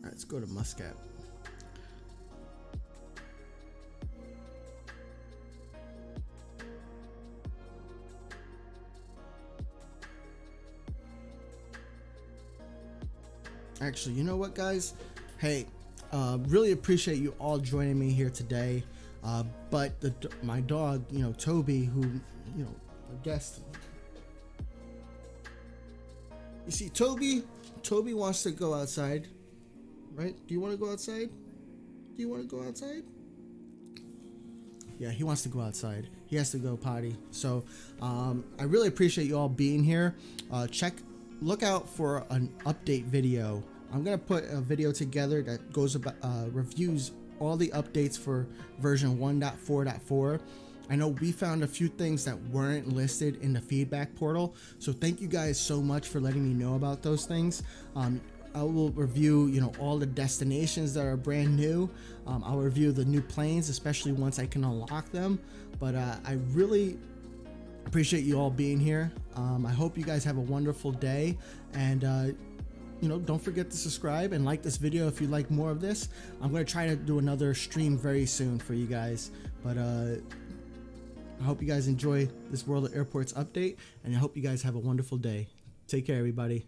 Let's go to Muscat. Actually, you know what, guys? Hey, really appreciate you all joining me here today. But my dog, Toby, who, a guest. You see, Toby wants to go outside. Right? Do you want to go outside? Yeah, he wants to go outside. He has to go potty. So I really appreciate you all being here. Look out for an update video I'm gonna put a video together that goes about reviews all the updates for version 1.4.4. I know we found a few things that weren't listed in the feedback portal, so thank you guys so much for letting me know about those things. I will review, all the destinations that are brand new. I'll review the new planes, especially once I can unlock them. But I really appreciate you all being here. I hope you guys have a wonderful day, and don't forget to subscribe and like this video if you like more of this. I'm going to try to do another stream very soon for you guys, but I hope you guys enjoy this World of Airports update, and I hope you guys have a wonderful day. Take care, everybody.